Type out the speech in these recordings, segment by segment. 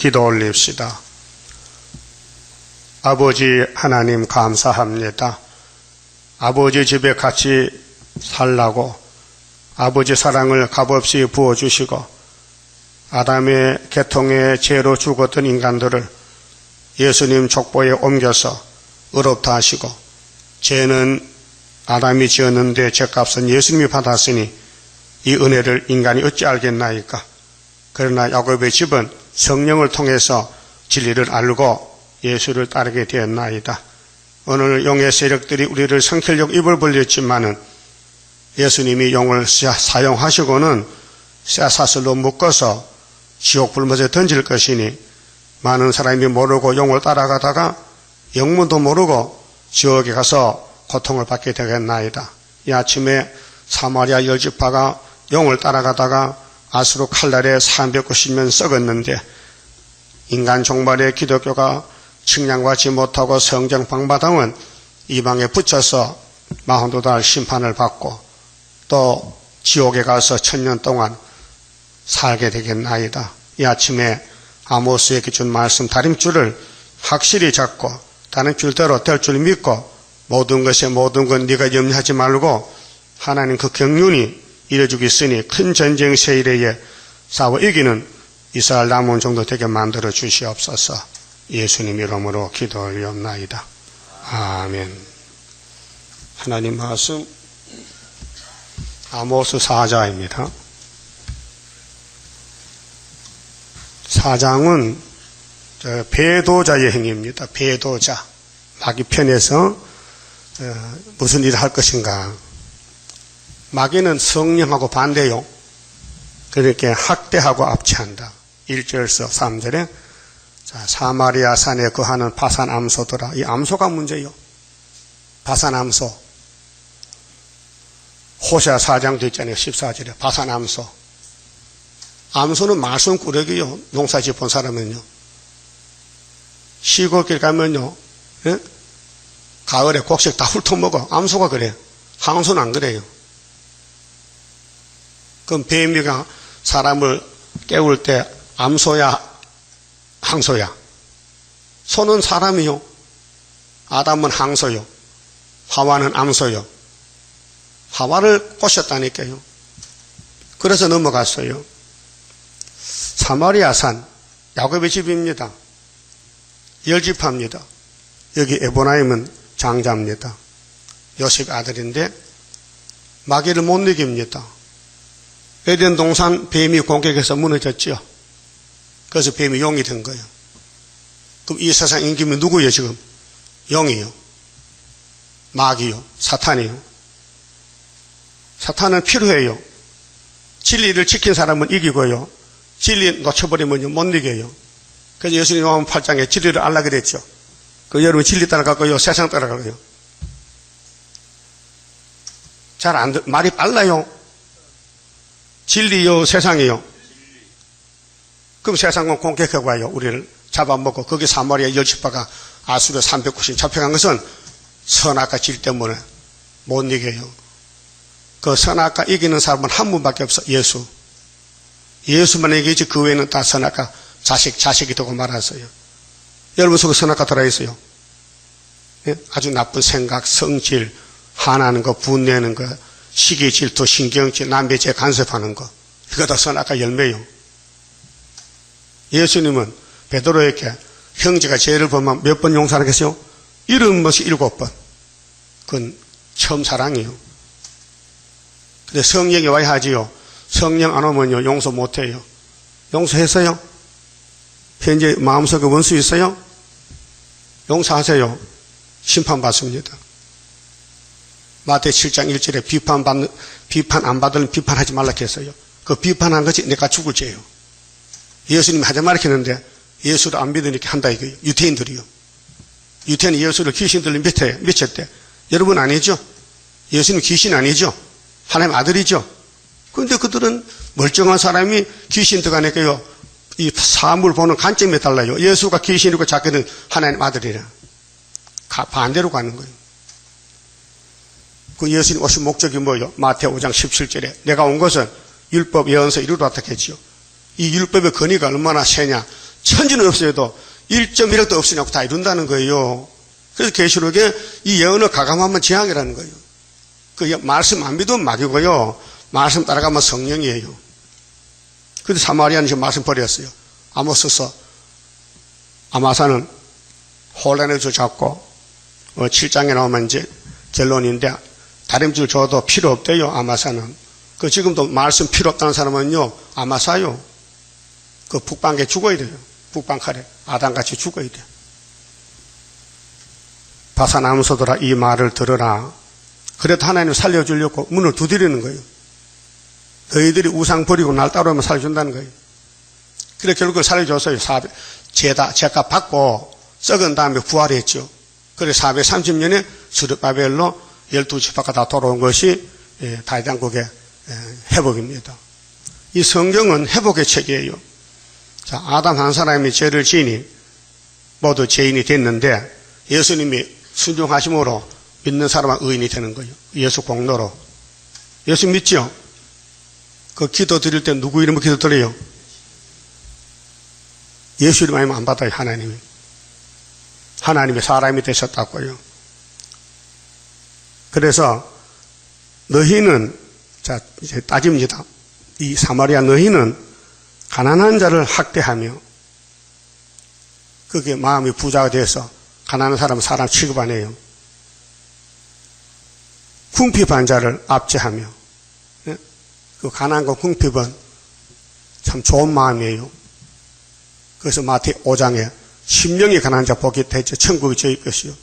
기도 올립시다. 아버지 하나님 감사합니다. 아버지 집에 같이 살라고 아버지 사랑을 값없이 부어주시고 아담의 계통의 죄로 죽었던 인간들을 예수님 족보에 옮겨서 의롭다 하시고 죄는 아담이 지었는데 죄값은 예수님이 받았으니 이 은혜를 인간이 어찌 알겠나이까. 그러나 야곱의 집은 성령을 통해서 진리를 알고 예수를 따르게 되었나이다. 오늘 용의 세력들이 우리를 성혈력 입을 벌렸지만은 예수님이 용을 사용하시고는 쇠사슬로 묶어서 지옥 불못에 던질 것이니 많은 사람이 모르고 용을 따라가다가 영문도 모르고 지옥에 가서 고통을 받게 되겠나이다. 이 아침에 사마리아 열지파가 용을 따라가다가 아수르 칼날에 390년 썩었는데 인간 종말의 기독교가 측량받지 못하고 성경 방마당은 이방에 붙여서 42달 심판을 받고 또 지옥에 가서 1000년 동안 살게 되겠나이다. 이 아침에 아모스에게 준 말씀 다림줄을 확실히 잡고 다림줄대로 될 줄 믿고 모든 것에 모든 건 네가 염려하지 말고 하나님 그 경륜이 이뤄주겠으니 큰 전쟁 세일에 싸워 이기는 이스라엘 남은 정도 되게 만들어 주시옵소서. 예수님 이름으로 기도 올리옵나이다. 아멘. 하나님 말씀 아모스 4장입니다. 4장은 배도자의 행위입니다. 배도자. 마귀 편에서 무슨 일을 할 것인가. 마귀는 성령하고 반대요. 그렇게 학대하고 압제한다. 1절에서 3절에 사마리아 산에 거하는 바산 암소더라. 이 암소가 문제요. 바산 암소. 호세아 4장도 있잖아요. 14절에 바산 암소. 암소는 말썽꾸러기요. 농사짓 본 사람은요. 시골길 가면요. 예? 가을에 곡식 다 훑어먹어. 암소가 그래요. 항소는 안 그래요. 그럼 뱀이가 사람을 깨울 때 암소야 항소야. 소는 사람이요. 아담은 항소요. 하와는 암소요. 하와를 꼬셨다니까요. 그래서 넘어갔어요. 사마리아 산 야곱의 집입니다. 열지파입니다. 여기 에브라임은 장자입니다. 요셉 아들인데 마귀를 못 이깁니다. 에덴 동산 뱀이 공격해서 무너졌죠. 그래서 뱀이 용이 된 거예요. 그럼 이 세상 임금이 누구예요 지금? 용이요. 마귀요. 사탄이요. 사탄은 필요해요. 진리를 지킨 사람은 이기고요. 진리 놓쳐버리면 못 이겨요. 그래서 예수님 요한 8장에 진리를 알라 그랬죠. 그 여러분 진리 따라가고요. 세상 따라가고요. 잘 안 들, 말이 빨라요. 진리요, 세상이요. 그럼 세상은 공격하고 와요. 우리를 잡아먹고 거기 사마리아 열지파가 아수르 390 잡혀간 것은 선악과 질 때문에 못 이겨요. 그 선악과 이기는 사람은 한 분밖에 없어. 예수. 예수만 이기지 그 외에는 다 선악과 자식이 되고 말았어요. 여러분 속에 선악과 들어있어요. 예? 아주 나쁜 생각, 성질, 화나는 거, 분내는 거, 시기 질투, 신경질, 남배제 간섭하는 거. 이거 다 선악과 열매요. 예수님은 베드로에게 형제가 죄를 범하면 몇 번 용서하겠어요? 77번. 그건 처음 사랑이에요. 근데 성령이 와야 하지요. 성령 안 오면요, 용서 못 해요. 용서했어요? 현재 마음속에 원수 있어요? 용서하세요. 심판받습니다. 마태 7장 1절에 비판 안 받으면 비판하지 말라 했어요. 그 비판한 것이 내가 죽을 죄예요. 예수님이 하지 말라 했는데 예수를 안 믿으니까 한다 이거예요. 유태인들이요. 유태인 예수를 귀신들로 미쳤대. 여러분 아니죠? 예수님 귀신 아니죠? 하나님 아들이죠? 그런데 그들은 멀쩡한 사람이 귀신 들어가니까요. 이 사물 보는 관점이 달라요. 예수가 귀신이고 자기는 하나님 아들이라. 반대로 가는 거예요. 그 예수님 오신 목적이 뭐예요? 마태오 5장 17절에 내가 온 것은 율법 예언서 이루러 왔다 했지요. 이 율법의 권위가 얼마나 세냐. 천지는 없어도 1.1억도 없으냐고 다 이룬다는 거예요. 그래서 계시록에 이 예언을 가감하면 재앙이라는 거예요. 그 말씀 안 믿으면 막이고요. 말씀 따라가면 성령이에요. 근데 사마리아는 지금 말씀 버렸어요. 아모스서 아마사는 혼란의 줄 잡고 7장에 나오면 이제 결론인데 다림줄 줘도 필요 없대요. 아마사는. 그 지금도 말씀 필요 없다는 사람은요. 아마사요. 그 북방에 죽어야 돼요. 북방칼에 아담같이 죽어야 돼요. 바사나무소들아 이 말을 들으라. 그래도 하나님 살려주려고 문을 두드리는 거예요. 너희들이 우상 버리고 날 따라오면 살려준다는 거예요. 그래 결국 살려줬어요. 제값 받고 썩은 다음에 부활했죠. 그래 430년에 스룹바벨로 12지파가 다 돌아온 것이 다윗 왕국의 회복입니다. 이 성경은 회복의 책이에요. 자, 아담 한 사람이 죄를 지으니 모두 죄인이 됐는데 예수님이 순종하심으로 믿는 사람은 의인이 되는 거예요. 예수 공로로. 예수 믿죠? 그 기도 드릴 때 누구 이름으로 기도 드려요? 예수 이름 아니면 안 받아요. 하나님이. 하나님이 사람이 되셨다고요. 그래서 너희는 자 이제 따집니다. 이 사마리아 너희는 가난한 자를 학대하며 그게 마음이 부자가 돼서 가난한 사람은 사람 취급 안 해요. 궁핍한 자를 압제하며 그 가난과 궁핍은 참 좋은 마음이에요. 그래서 마태 5장에 심령이 가난한 자 복이 대체 천국이 저희 것이요.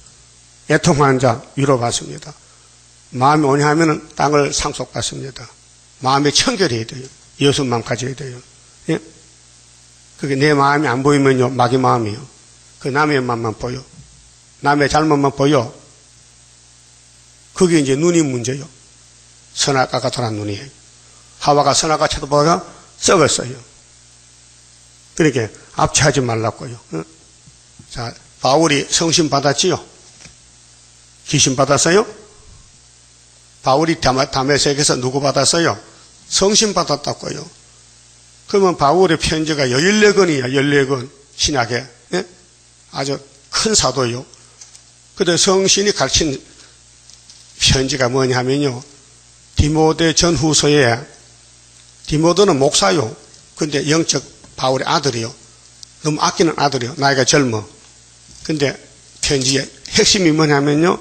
애통하는 자 위로받습니다. 마음이 오냐 하면 땅을 상속받습니다. 마음이 청결해야 돼요. 예수만 가져야 돼요. 예? 그게 내 마음이 안 보이면요. 마귀 마음이요. 그 남의 마음만 보여. 남의 잘못만 보여. 그게 이제 눈이 문제요. 선악과가 돌아온 눈이에요. 하와가 선악과 쳐다보다가 썩었어요. 그러니까 압제하지 말라고요. 자, 바울이 성신 받았지요? 귀신 받았어요? 바울이 다메섹에서 누구 받았어요? 성신 받았다고요. 그러면 바울의 편지가 14권이야, 14권. 신약에. 예? 아주 큰 사도요. 근데 성신이 가르친 편지가 뭐냐 하면요. 디모데 전후서에, 디모데는 목사요. 근데 영적 바울의 아들이요. 너무 아끼는 아들이요. 나이가 젊어. 근데 편지의 핵심이 뭐냐면요.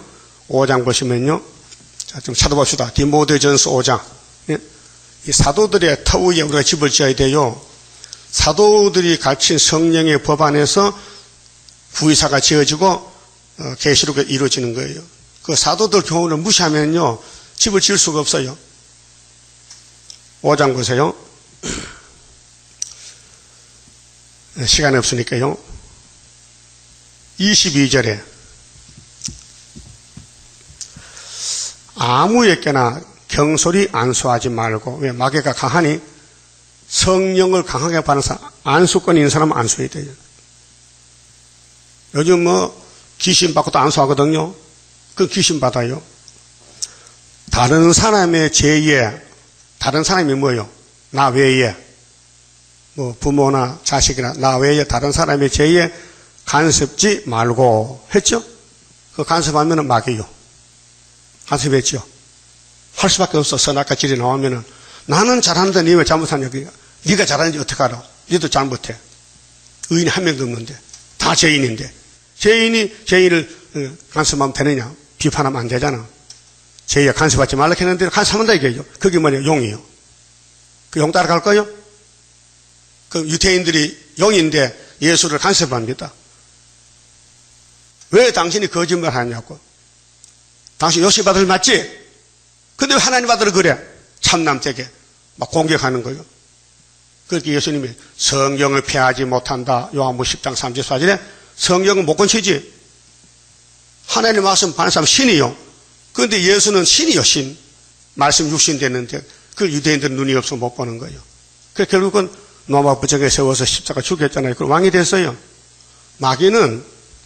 5장 보시면요. 자, 좀 찾아봅시다. 디모데전서 5장. 예? 이 사도들의 터 위에 우리가 집을 지어야 돼요. 사도들이 가르친 성령의 법 안에서 구의사가 지어지고 계시록에 이루어지는 거예요. 그 사도들 교훈을 무시하면요. 집을 지을 수가 없어요. 5장 보세요. 시간이 없으니까요. 22절에 아무에게나 경솔히 안수하지 말고. 왜? 마귀가 강하니 성령을 강하게 받는 사람, 안수권이 있는 사람은 안수해야 돼요. 요즘 귀신 받고도 안수하거든요. 그 귀신 받아요. 다른 사람의 죄에, 다른 사람이 뭐예요? 나 외에, 부모나 자식이나 나 외에 다른 사람의 죄에 간섭지 말고 했죠? 그 간섭하면은 마귀요. 간섭했죠? 할 수밖에 없어. 선악과 질이 나오면은 나는 잘하는데 니 왜 잘못하냐? 네가 잘하는지 어떻게 알아? 니도 잘못해. 의인이 한 명도 없는데 다 죄인인데 죄인을 간섭하면 되느냐? 비판하면 안 되잖아. 죄에 간섭하지 말라 했는데 간섭한다 이게요. 그게 뭐냐? 용이요. 그 용 따라갈 거요? 그 유태인들이 용인데 예수를 간섭합니다. 왜 당신이 거짓말 하냐고. 당신 요셉 아들 맞지? 근데 왜 하나님 아들을 그래? 참남되게 막 공격하는 거예요. 그렇게 예수님이 성경을 폐하지 못한다. 요한복음 10장 34절에 성경은 못 건치지. 하나님 말씀 받는 사람 신이요. 그런데 예수는 신이요, 신. 말씀 육신 됐는데 그걸 유대인들은 눈이 없어서 못 보는 거예요. 그래서 결국은 로마 부정에 세워서 십자가 죽였잖아요. 그 왕이 됐어요. 마귀는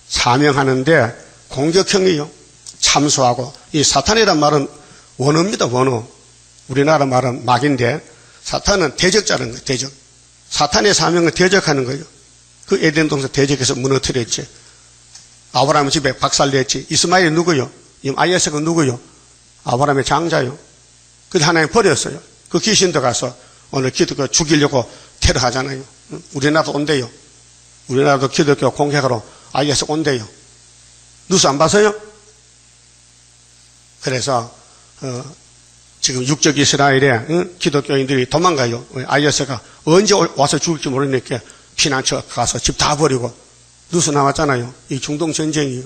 사명하는데 공격형이요. 참소하고. 이 사탄이란 말은 원어입니다, 원어. 우리나라 말은 마귀인데 사탄은 대적자라는 거예요, 대적. 사탄의 사명은 대적하는 거예요. 그 에덴 동산 대적해서 무너뜨렸지. 아브라함 집에 박살냈지. 이스마엘이 누구요? 아이에스가 누구요? 아브라함의 장자요. 그래서 하나님 버렸어요. 그 귀신도 가서 오늘 기독교 죽이려고 테러하잖아요. 우리나라도 온대요. 우리나라도 기독교 공격으로 아이에스 온대요. 뉴스 안 봤어요? 그래서 지금 육적 이스라엘에 기독교인들이 도망가요. 아이에스가 언제 와서 죽을지 모르니까 피난처 가서 집 다 버리고. 뉴스 나왔잖아요. 이 중동 전쟁이요.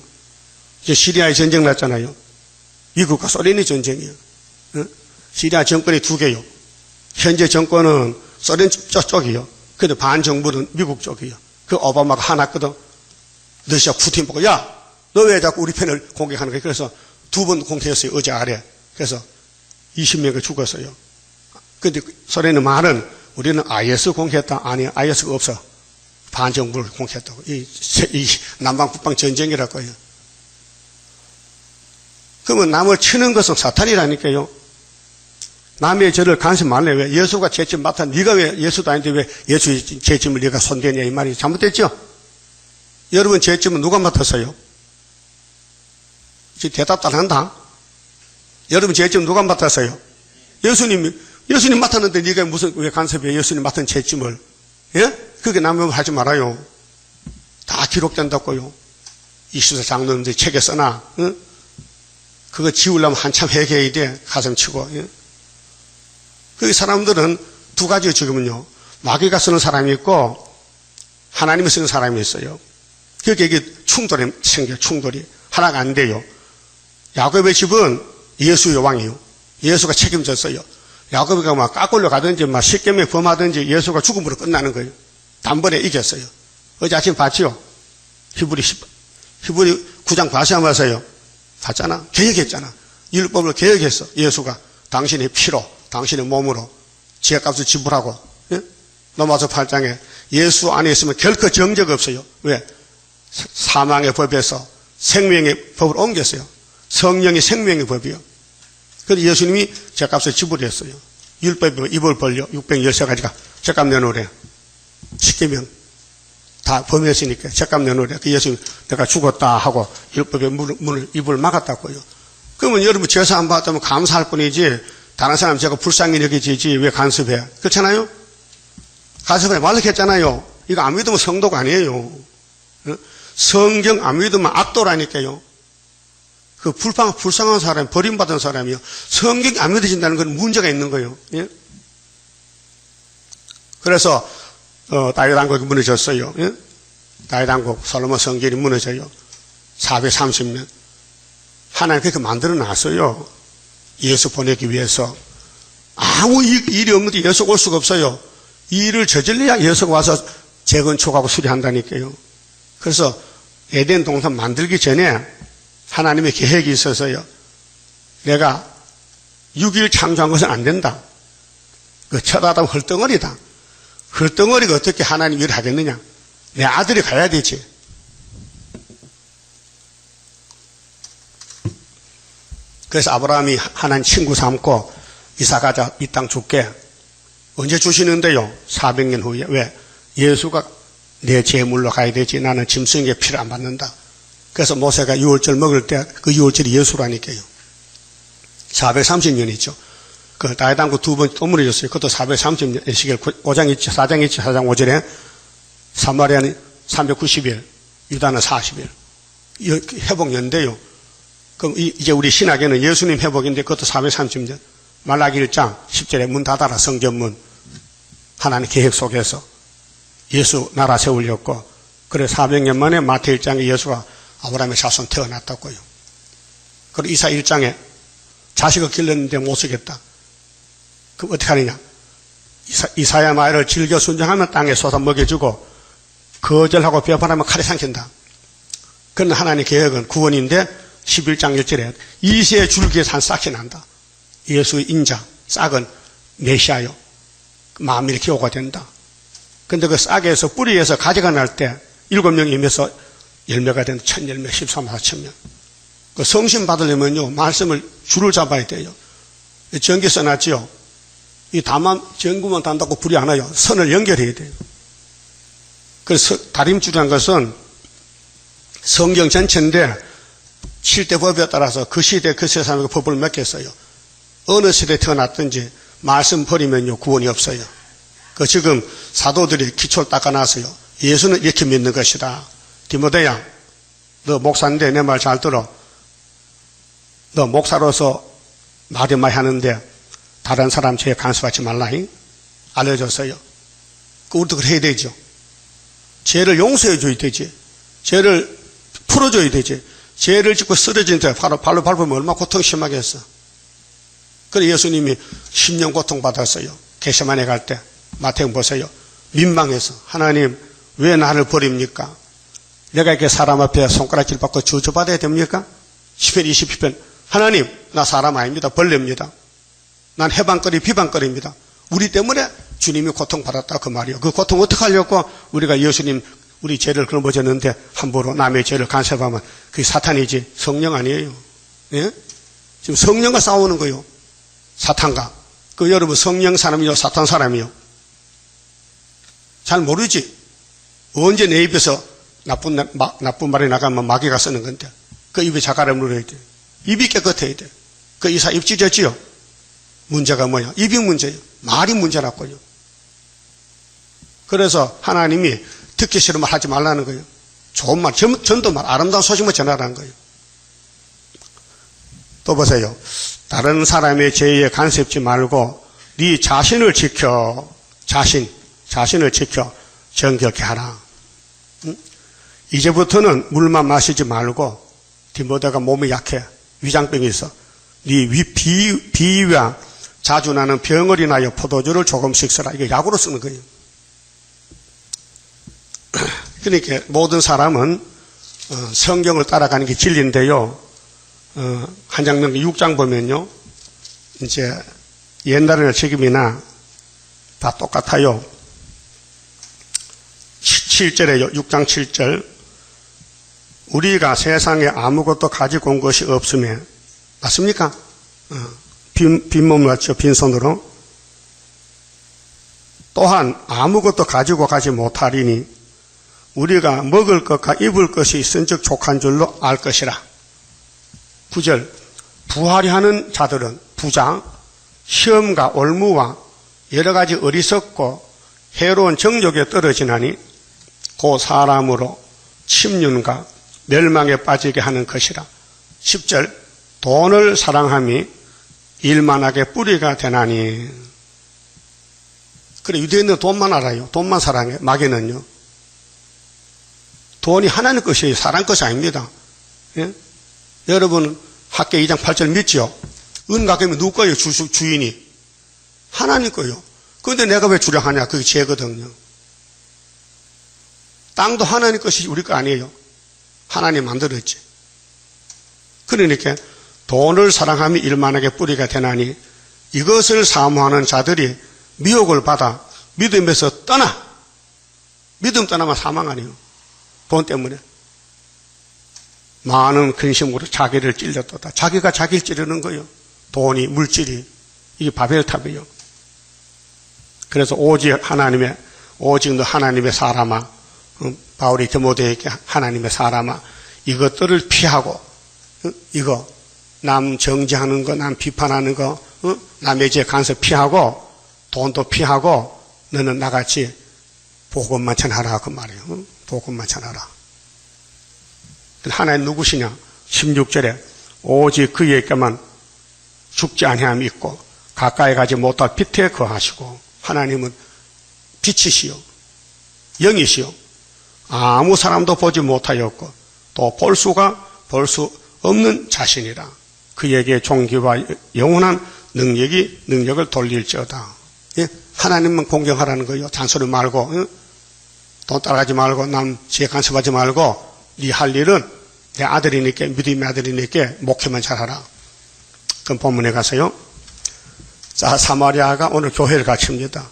이제 시리아에 전쟁 났잖아요. 미국과 소련의 전쟁이요. 시리아 정권이 두 개요. 현재 정권은 소련 쪽이요. 근데 반정부는 미국 쪽이요. 그 오바마가 하나거든. 러시아 푸틴 보고, 야, 너 왜 자꾸 우리 편을 공격하는 거야? 그래서 두 번 공격했어요. 어제 아래. 그래서 20명이 죽었어요. 근데 소련의 말은 우리는 IS 공격했다. 아니, IS가 없어. 반정부를 공격했다고. 이 남방 북방 전쟁이라고요. 그러면 남을 치는 것은 사탄이라니까요. 남의 죄를 간섭 말래. 왜 예수가 죄짐 맡아? 네가 왜 예수도 아닌데 왜 예수의 죄짐을 네가 손대냐 이 말이 잘못됐죠? 여러분 죄짐은 누가 맡았어요? 지금 대답도 안 한다. 여러분 죄짐 누가 맡았어요? 예수님 맡았는데 네가 무슨 왜 간섭해? 예수님 맡은 죄짐을. 예? 그게 남용 하지 말아요. 다 기록된다고요. 24 장로님들 책에 써놔. 응? 그거 지우려면 한참 회개해야 돼. 가슴 치고. 예? 그 사람들은 두 가지요, 지금은요. 마귀가 쓰는 사람이 있고, 하나님이 쓰는 사람이 있어요. 그게 이게 충돌이 생겨요, 충돌이. 하나가 안 돼요. 야곱의 집은 예수의 왕이요. 예수가 책임졌어요. 야곱이가 막 까꼴려 가든지, 막 십계명 범하든지 예수가 죽음으로 끝나는 거예요. 단번에 이겼어요. 어제 아침 봤지요? 히브리 9장 과시하면서요. 봤잖아. 개혁했잖아. 율법을 개혁했어. 예수가 당신의 피로, 당신의 몸으로 죄값을 지불하고. 예? 로마서 8장에 예수 안에 있으면 결코 정죄가 없어요. 왜? 사망의 법에서 생명의 법을 옮겼어요. 성령이 생명의 법이요. 그래서 예수님이 죄값을 지불했어요. 율법이 입을 벌려 613가지가 죄값 내놓으래. 십계명 다 범했으니까 죄값 내놓으래. 그 예수님 내가 죽었다 하고 율법의 문을 입을 막았다고요. 그러면 여러분 죄사 안 받았다면 감사할 뿐이지 다른 사람 제가 불쌍히 여기지지 왜 간섭해? 그렇잖아요? 간섭해 말렇게 했잖아요. 이거 안 믿으면 성도가 아니에요. 성경 안 믿으면 악도라니까요. 그 불쌍한 사람, 버림받은 사람이요. 성경이 안 믿어진다는 건 문제가 있는 거예요. 예? 그래서 다윗 왕국이 무너졌어요. 예? 다윗 왕국 솔로몬 성전이 무너져요. 430년. 하나님 그렇게 만들어 놨어요. 예수 보내기 위해서. 아무 일이 없는데 예수가 올 수가 없어요. 이 일을 저질러야 예수가 와서 재건축하고 수리한다니까요. 그래서 에덴 동산 만들기 전에 하나님의 계획이 있어서요. 내가 6일 창조한 것은 안 된다. 그 쳐다보면 헐덩어리다. 헐덩어리가 어떻게 하나님 일을 하겠느냐. 내 아들이 가야 되지. 그래서 아브라함이 하나님 친구 삼고 이사 가자, 이 땅 줄게. 언제 주시는데요? 400년 후에. 왜? 예수가 내 제물로 가야 되지. 나는 짐승의 피를 안 받는다. 그래서 모세가 유월절 먹을 때 그 유월절이 예수라니까요. 430년이죠. 그 다윗 왕국 두 번 또 무너졌어요. 그것도 430년. 에스겔 5장 있지, 4장 있지, 4장 5절에 사마리아는 390일, 유다는 40일. 회복 연대요. 그럼 이제 우리 신학에는 예수님 회복인데 그것도 430년. 말라기 1장 10절에 문 닫아라 성전문. 하나님 계획 속에서 예수 나라 세우려고. 그래 400년 만에 마태 1장에 예수가 아브라함의 자손 태어났다고요. 그리고 이사 1장에 자식을 길렀는데 못 쓰겠다. 그럼 어떻게 하느냐. 이사야 말을 즐겨 순종하면 땅에 쏟아 먹여주고 거절하고 배반하면 칼에 삼킨다. 그런 하나님의 계획은 구원인데 11장 1절에 이새의 줄기에서 한 싹이 난다. 예수의 인자, 싹은 메시아요. 만민의 기호가 된다. 근데 그 싹에서 뿌리에서 가지가 날 때 7명이 임해서 열매가 된 1000열매, 13만 4천명. 그 성신 받으려면요, 말씀을 줄을 잡아야 돼요. 전기 써놨지요. 이 다만 전구만 단다고 불이 안 와요. 선을 연결해야 돼요. 그래서 다림줄이라는 것은 성경 전체인데 7대 법에 따라서 그 시대 그 세상에 법을 맡겼어요. 어느 시대에 태어났든지 말씀 버리면요 구원이 없어요. 그 지금 사도들이 기초를 닦아놨어요. 예수는 이렇게 믿는 것이다. 디모데야, 너 목사인데 내 말 잘 들어. 너 목사로서 말이 많이 하는데 다른 사람 죄에 간섭하지 말라. 알려줬어요. 우리도 그래야 되죠. 죄를 용서해 줘야 되지. 죄를 풀어줘야 되지. 죄를 짓고 쓰러진 데 발로 밟으면 얼마나 고통 심하겠어. 그래 예수님이 10년 고통받았어요. 겟세마네 갈 때. 마태복음 보세요. 민망해서 하나님 왜 나를 버립니까? 내가 이렇게 사람 앞에 손가락질 받고 저주받아야 됩니까? 10편 20편 하나님 나 사람 아닙니다. 벌레입니다. 난 해방거리 비방거리입니다. 우리 때문에 주님이 고통받았다 그 말이요. 그 고통 어떻게 하려고 우리가 예수님 우리 죄를 걸어보졌는데 함부로 남의 죄를 간섭하면 그게 사탄이지 성령 아니에요. 예? 지금 성령과 싸우는 거요. 사탄과. 그 여러분 성령 사람이요 사탄 사람이요. 잘 모르지. 언제 내 입에서 나쁜 말이 나가면 마귀가 쓰는 건데 그 입에 자갈을 물어야 돼. 입이 깨끗해야 돼. 그 이사 입 찢었지요. 문제가 뭐야? 입이 문제예요. 말이 문제라고요. 그래서 하나님이 듣기 싫은 말 하지 말라는 거예요. 좋은 말, 전도말, 아름다운 소식만 전하라는 거예요. 또 보세요. 다른 사람의 죄에 간섭지 말고 네 자신을 지켜. 자신을 지켜 정결케 하라. 응? 이제부터는 물만 마시지 말고 디모데가 몸이 약해. 위장병이 있어. 네 비위와 자주 나는 병을 인하여 포도주를 조금씩 써라. 이게 약으로 쓰는 거예요. 그러니까 모든 사람은 성경을 따라가는 게 진리인데요. 한장면 6장 보면요. 이제 옛날에는 책임이나 다 똑같아요. 7절에요. 6장 7절. 우리가 세상에 아무것도 가지고 온 것이 없으면 맞습니까? 빈몸 같죠. 빈손으로. 또한 아무것도 가지고 가지 못하리니 우리가 먹을 것과 입을 것이 있은즉 족한 줄로 알 것이라. 9절. 부하려 하는 자들은 부장, 시험과 올무와 여러 가지 어리석고 해로운 정욕에 떨어지나니 그 사람으로 침륜과 멸망에 빠지게 하는 것이라. 10절. 돈을 사랑함이 일만하게 뿌리가 되나니. 그래 유대인은 돈만 알아요. 돈만 사랑해. 마귀는요. 돈이 하나님 것이에요. 사람 것이 아닙니다. 예? 여러분 학계 2장 8절 믿죠? 은 가격이면 누구 거예요? 주인이. 하나님 거예요. 그런데 내가 왜 주량하냐? 그게 죄거든요. 땅도 하나님 것이 우리 거 아니에요. 하나님 만들었지. 그러니까 돈을 사랑함이 일만하게 뿌리가 되나니 이것을 사모하는 자들이 미혹을 받아 믿음에서 떠나. 믿음 떠나면 사망 아니에요. 돈 때문에. 많은 근심으로 자기를 찔렸도다. 자기가 자기를 찌르는 거예요. 돈이, 물질이. 이게 바벨탑이에요. 그래서 오직 너 하나님의 사람아. 바울이 디모데에게 하나님의 사람아. 이것들을 피하고, 이거, 남 정죄하는 거, 남 비판하는 거, 남의 죄 간섭 피하고, 돈도 피하고, 너는 나같이 복음만 전하라. 그 말이에요. 복음만 전하라. 하나님 누구시냐? 16절에 오직 그에게만 죽지 아니함이 있고 가까이 가지 못할 빛에 거하시고 하나님은 빛이시요 영이시요 아무 사람도 보지 못하였고 또 볼 수 없는 자신이라. 그에게 존귀와 영원한 능력을 돌릴지어다. 예? 하나님만 공경하라는 거예요. 잔소리 말고 돈 따라가지 말고 남 죄 간섭하지 말고 네 할 일은 내 아들이니까 믿음의 아들이니까 목회만 잘하라. 그럼 본문에 가서요. 자, 사마리아가 오늘 교회를 갖춥니다.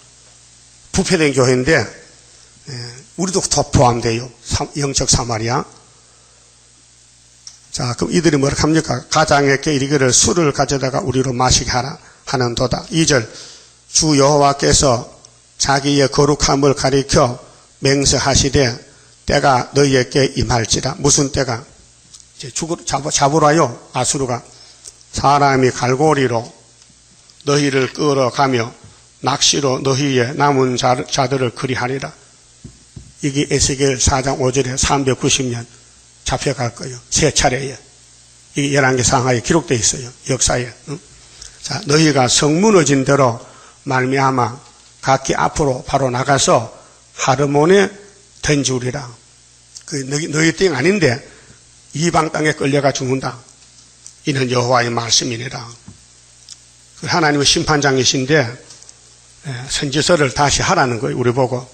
부패된 교회인데 우리도 더 포함돼요. 영적 사마리아. 자, 그럼 이들이 뭐라 합니까? 가장에게 이르기를 술을 가져다가 우리로 마시게 하라 하는도다. 2절. 주 여호와께서 자기의 거룩함을 가리켜 맹세하시되 때가 너희에게 임할지라. 무슨 때가? 이제 잡으라요. 아수르가 사람이 갈고리로 너희를 끌어가며 낚시로 너희의 남은 자들을 그리하리라. 이게 에스겔 4장 5절에 390년 잡혀갈 거예요. 세 차례에. 이게 11개 상하에 기록되어 있어요. 역사에. 자, 너희가 성무너진 대로 말미암아 각기 앞으로 바로 나가서 하르몬에 던지우리라. 너희 땅이 아닌데 이방 땅에 끌려가 죽는다. 이는 여호와의 말씀이니라. 하나님의 심판장이신데 선지서를 다시 하라는 거예요. 우리 보고.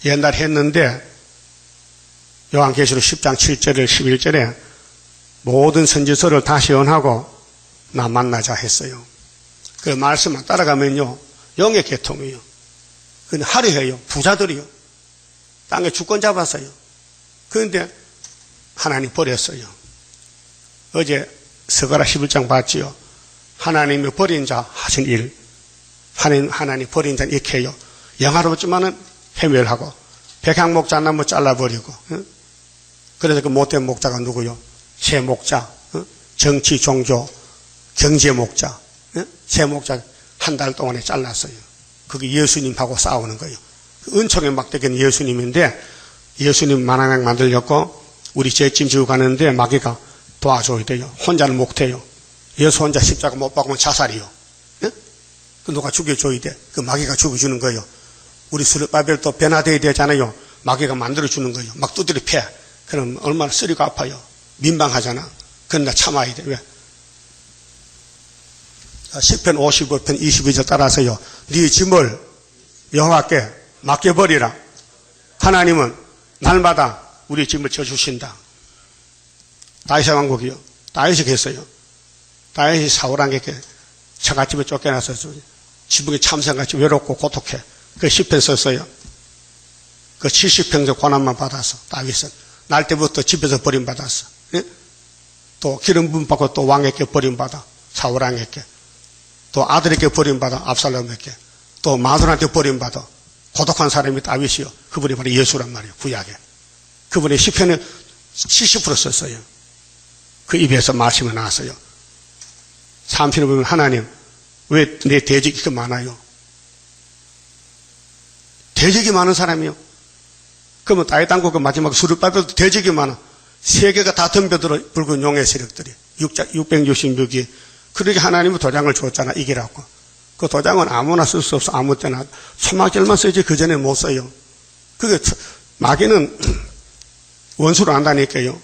옛날 했는데 요한계시록 10장 7절 11절에 모든 선지서를 다시 연하고 나 만나자 했어요. 그 말씀만 따라가면요 영의 계통이에요. 그건 화려해요. 부자들이요. 땅에 주권 잡았어요. 그런데 하나님 버렸어요. 어제 스가랴 11장 봤지요. 하나님이 버린 자 하신 일. 하나님 버린 자는 이렇게 해요. 영화롭지만은 해멸하고 백향 목자 나무 잘라버리고. 그래서 그 못된 목자가 누구요? 새 목자, 정치 종교 경제 목자, 새 목자 한 달 동안에 잘랐어요. 그게 예수님하고 싸우는 거예요. 은총의 막대기는 예수님인데 예수님 만왕양 만들렸고 우리 죄짐 지고 가는데 마귀가 도와줘야 돼요. 혼자는 못해요. 예수 혼자 십자가 못 박으면 자살이요. 그 누가 죽여줘야 돼. 그 마귀가 죽여주는 거예요. 우리 수르바벨도 변화되어야 되잖아요. 마귀가 만들어주는 거예요. 막 두드려 패. 그럼 얼마나 쓰리고 아파요. 민망하잖아. 그러나 참아야 돼. 왜? 시편 55편 22절 따라서요. 네 짐을 여호와께 맡겨버리라. 하나님은 날마다 우리 짐을 져주신다. 다윗의 왕국이요. 다윗이 했어요. 다윗이 사울왕에게 처갓집에 쫓겨나서 지붕에 참새같이 외롭고 고독해. 그 시편 썼어요. 그 70평생 고난만 받아서 다윗은 날 때부터 집에서 버림받았어. 예? 또 기름 부음 받고 또 왕에게 버림받아. 사울왕에게. 또 아들에게 버림받아. 압살롬에게. 또 마누라한테 버림받아. 고독한 사람이 다윗이요. 그분이 바로 예수란 말이에요. 구약에. 그분이 시편에 70% 썼어요. 그 입에서 말씀이 나왔어요. 삼편을 보면 하나님 왜 내 대적이 이렇게 많아요? 대적이 많은 사람이요. 그러면 다윗 왕국 마지막 수르바벨도 대적이 많아. 세계가 다 덤벼들어 붉은 용의 세력들이 666이. 그러게 하나님은 도장을 줬잖아. 이기라고. 그 도장은 아무나 쓸 수 없어. 아무 때나 초막절만 쓰지 그 전에 못 써요. 그게 마귀는 원수를 안다니까요.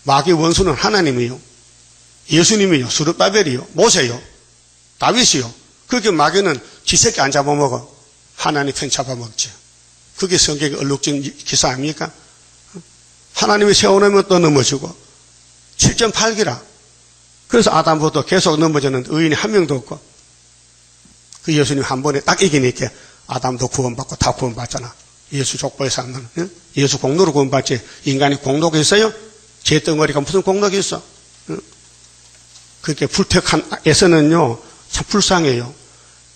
마귀 원수는 하나님이요. 예수님이요. 수르바벨이요. 모세요. 다윗이요. 그렇게 마귀는 지새끼 안 잡아먹어. 하나님 편 잡아먹지. 그게 성경의 얼룩진 기사 아닙니까? 하나님이 세워놓으면 또 넘어지고 7.8기라. 그래서 아담부터 계속 넘어졌는데 의인이 한 명도 없고 그 예수님 한 번에 딱 이기니까 아담도 구원받고 다 구원받잖아. 예수 족보에서 하면 예수 공로로 구원받지. 인간이 공로가 있어요? 제 덩어리가 무슨 공로가 있어? 그렇게 불택한 에서는요 참 불쌍해요.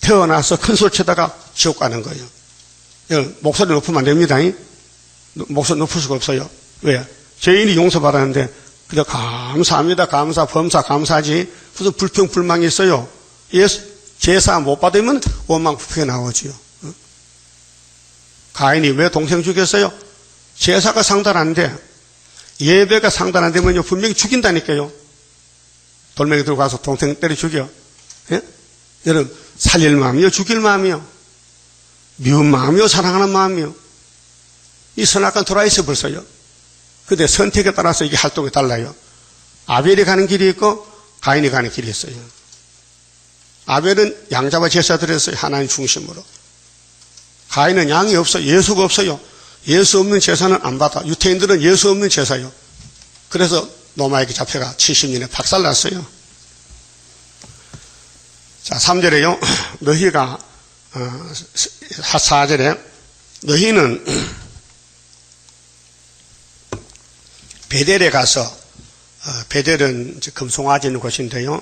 태어나서 큰 소리 치다가 지옥 가는 거예요. 목소리 높으면 안 됩니다. 목소리 높을 수가 없어요. 왜? 죄인이 용서받았는데 그저 감사합니다. 감사, 범사, 감사지. 무슨 불평, 불만이 있어요. 제사 못 받으면 원망, 불평이 나오지요. 가인이 왜 동생 죽였어요? 제사가 상달한데 예배가 상달 안 되면요 분명히 죽인다니까요. 돌멩이 들고 가서 동생 때려 죽여. 예? 여러분 살릴 마음이요 죽일 마음이요 미운 마음이요 사랑하는 마음이요 이 선악관 돌아있어 벌써요. 근데 선택에 따라서 이게 활동이 달라요. 아벨이 가는 길이 있고 가인이 가는 길이 있어요. 아벨은 양잡아 제사 드렸어요. 하나님 중심으로. 가인은 양이 없어요. 예수가 없어요. 예수 없는 제사는 안 받아. 유태인들은 예수 없는 제사요. 그래서 로마에게 잡혀가 70년에 박살났어요. 자, 3절에요. 너희가 4절에 너희는 베델에 가서 베델은 금송아지 있는 곳인데요.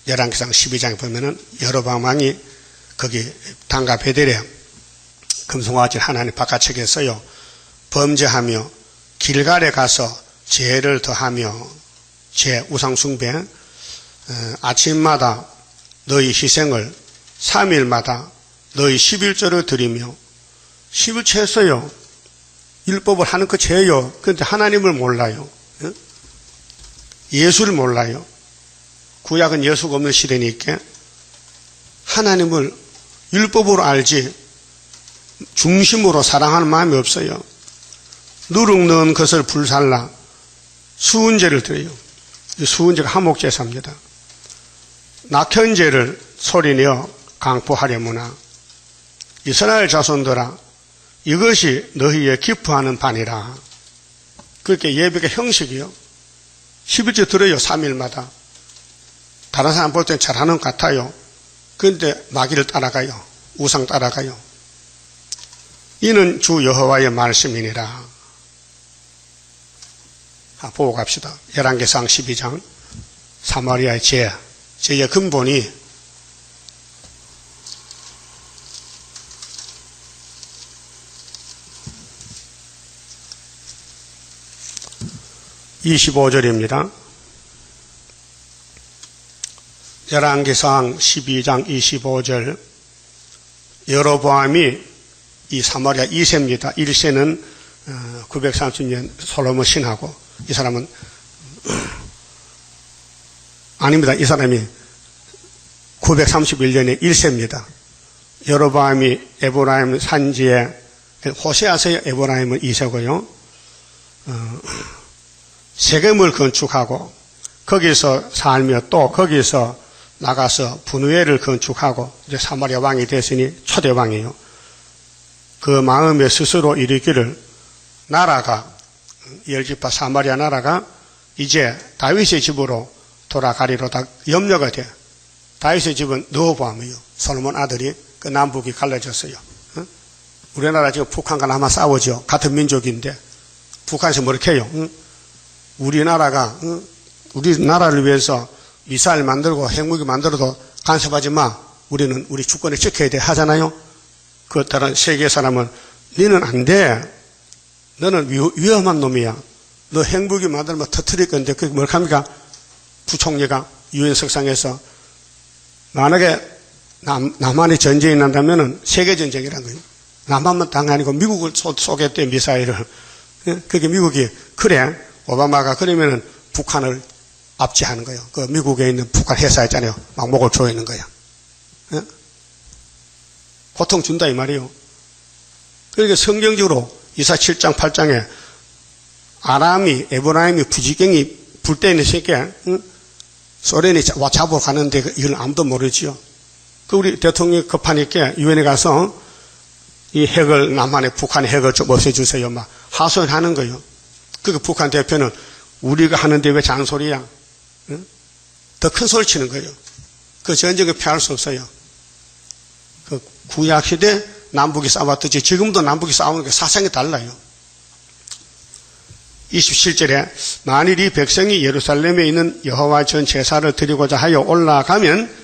열왕기상 12장에 보면은 여로보암 왕이 거기 단가 베델에 금송아지를 하나님 바깥쪽에서요 범죄하며 길갈에 가서 죄를 더하며 죄 우상숭배 아침마다 너희 희생을 3일마다 너희 11조를 드리며 11조에서요 율법을 하는 그 죄요. 그런데 하나님을 몰라요. 예수를 몰라요. 구약은 예수가 없는 시대니까 하나님을 율법으로 알지 중심으로 사랑하는 마음이 없어요. 누룩 넣은 것을 불살라 수은제를 드려요. 수은제가 화목제사입니다. 낙현제를 소리내어 강포하려무나 이스라엘 자손들아 이것이 너희의 기뻐하는 반이라. 그렇게 예배가 형식이요. 11조 들어요. 3일마다. 다른 사람 볼 땐 잘하는 것 같아요. 그런데 마귀를 따라가요. 우상 따라가요. 이는 주 여호와의 말씀이니라. 보고 갑시다. 열왕기상 12장 사마리아의 죄의 근본이 25절입니다. 열왕기상 12장 25절 여로보암이 이 사마리아 2세입니다. 1세는 930년 솔로몬 신하고 이 사람은 아닙니다. 이 사람이 931년에 1세입니다. 여로보암이 에브라임 산지에 호세아서의 에브라임은 2세고요. 세겜을 건축하고 거기서 살며 또 거기서 나가서 분우엘을 건축하고 이제 사마리아 왕이 됐으니 초대 왕이에요. 그 마음에 스스로 이르기를 나라가 열지파 사마리아 나라가 이제 다윗의 집으로 돌아가리로다 염려가 돼. 다윗의 집은 르호보암이요. 솔로몬 아들이 그 남북이 갈라졌어요. 우리나라 지금 북한과 남아 싸우죠. 같은 민족인데 북한에서 뭐렇게 해요? 우리나라가 우리나라를 위해서 미사일 만들고 핵무기 만들어도 간섭하지 마. 우리는 우리 주권을 지켜야 돼 하잖아요. 그에 따른 세계 사람은 너는 안 돼. 너는 위험한 놈이야. 너 핵무기 만들면 터뜨릴 건데 그게 뭘 합니까? 부총리가 유엔 석상에서 만약에 남한이 전쟁이 난다면은 세계 전쟁이란 거예요. 남한만 당이 아니고 미국을 쏘겠대 미사일을. 그게 미국이 그래. 오바마가 그러면은 북한을 압제하는 거예요. 그 미국에 있는 북한 회사 있잖아요. 막 목을 조이는 거야. 고통 준다 이 말이에요. 그러니까 성경적으로 이사 7장 8장에 아람이 에브라임이 부지경이 불때 있는 새끼야. 소련이 와 잡으러 가는데 이걸 아무도 모르지요. 그 우리 대통령이 급하니까 유엔에 가서 이 핵을 남한에 북한의 핵을 좀 없애주세요. 막 하소연하는 거예요. 그 북한 대표는 우리가 하는데 왜 잔소리야? 더 큰 소리 치는 거예요. 그 전쟁을 피할 수 없어요. 그 구약시대 남북이 싸웠듯이 지금도 남북이 싸우는 게 사상이 달라요. 27절에 만일 이 백성이 예루살렘에 있는 여호와 전 제사를 드리고자 하여 올라가면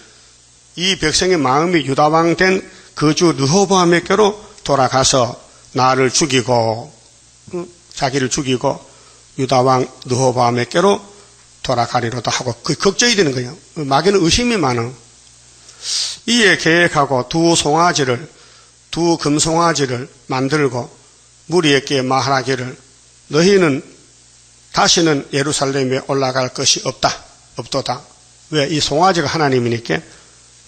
이 백성의 마음이 유다왕 된 그 주 르호보암에게로 돌아가서 나를 죽이고 자기를 죽이고 유다왕 르호보암에게로 돌아가리로다 하고 그 걱정이 되는 거예요. 마귀는 의심이 많아. 이에 계획하고 두 금송아지를 만들고 무리에게 말하기를 너희는 다시는 예루살렘에 올라갈 것이 없도다. 왜? 이 송아지가 하나님이니까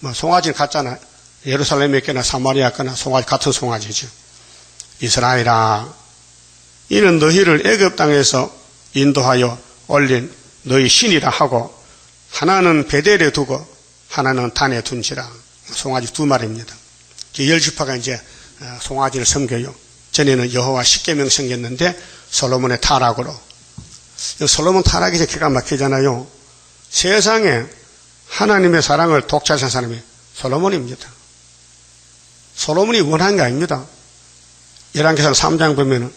뭐 송아지는 같잖아. 예루살렘에 있거나 사마리아 있거나 송아지 같은 송아지죠. 이스라엘아 이는 너희를 애굽 땅에서 인도하여 올린 너희 신이라 하고 하나는 베델에 두고 하나는 단에 둔지라. 송아지 두 마리입니다. 열지파가 이제 송아지를 섬겨요. 전에는 여호와 십계명 섬겼는데 솔로몬의 타락으로. 솔로몬 타락이 기가 막히잖아요. 세상에 하나님의 사랑을 독차지한 사람이 솔로몬입니다. 솔로몬이 원한 게 아닙니다. 열왕기상 3장 보면은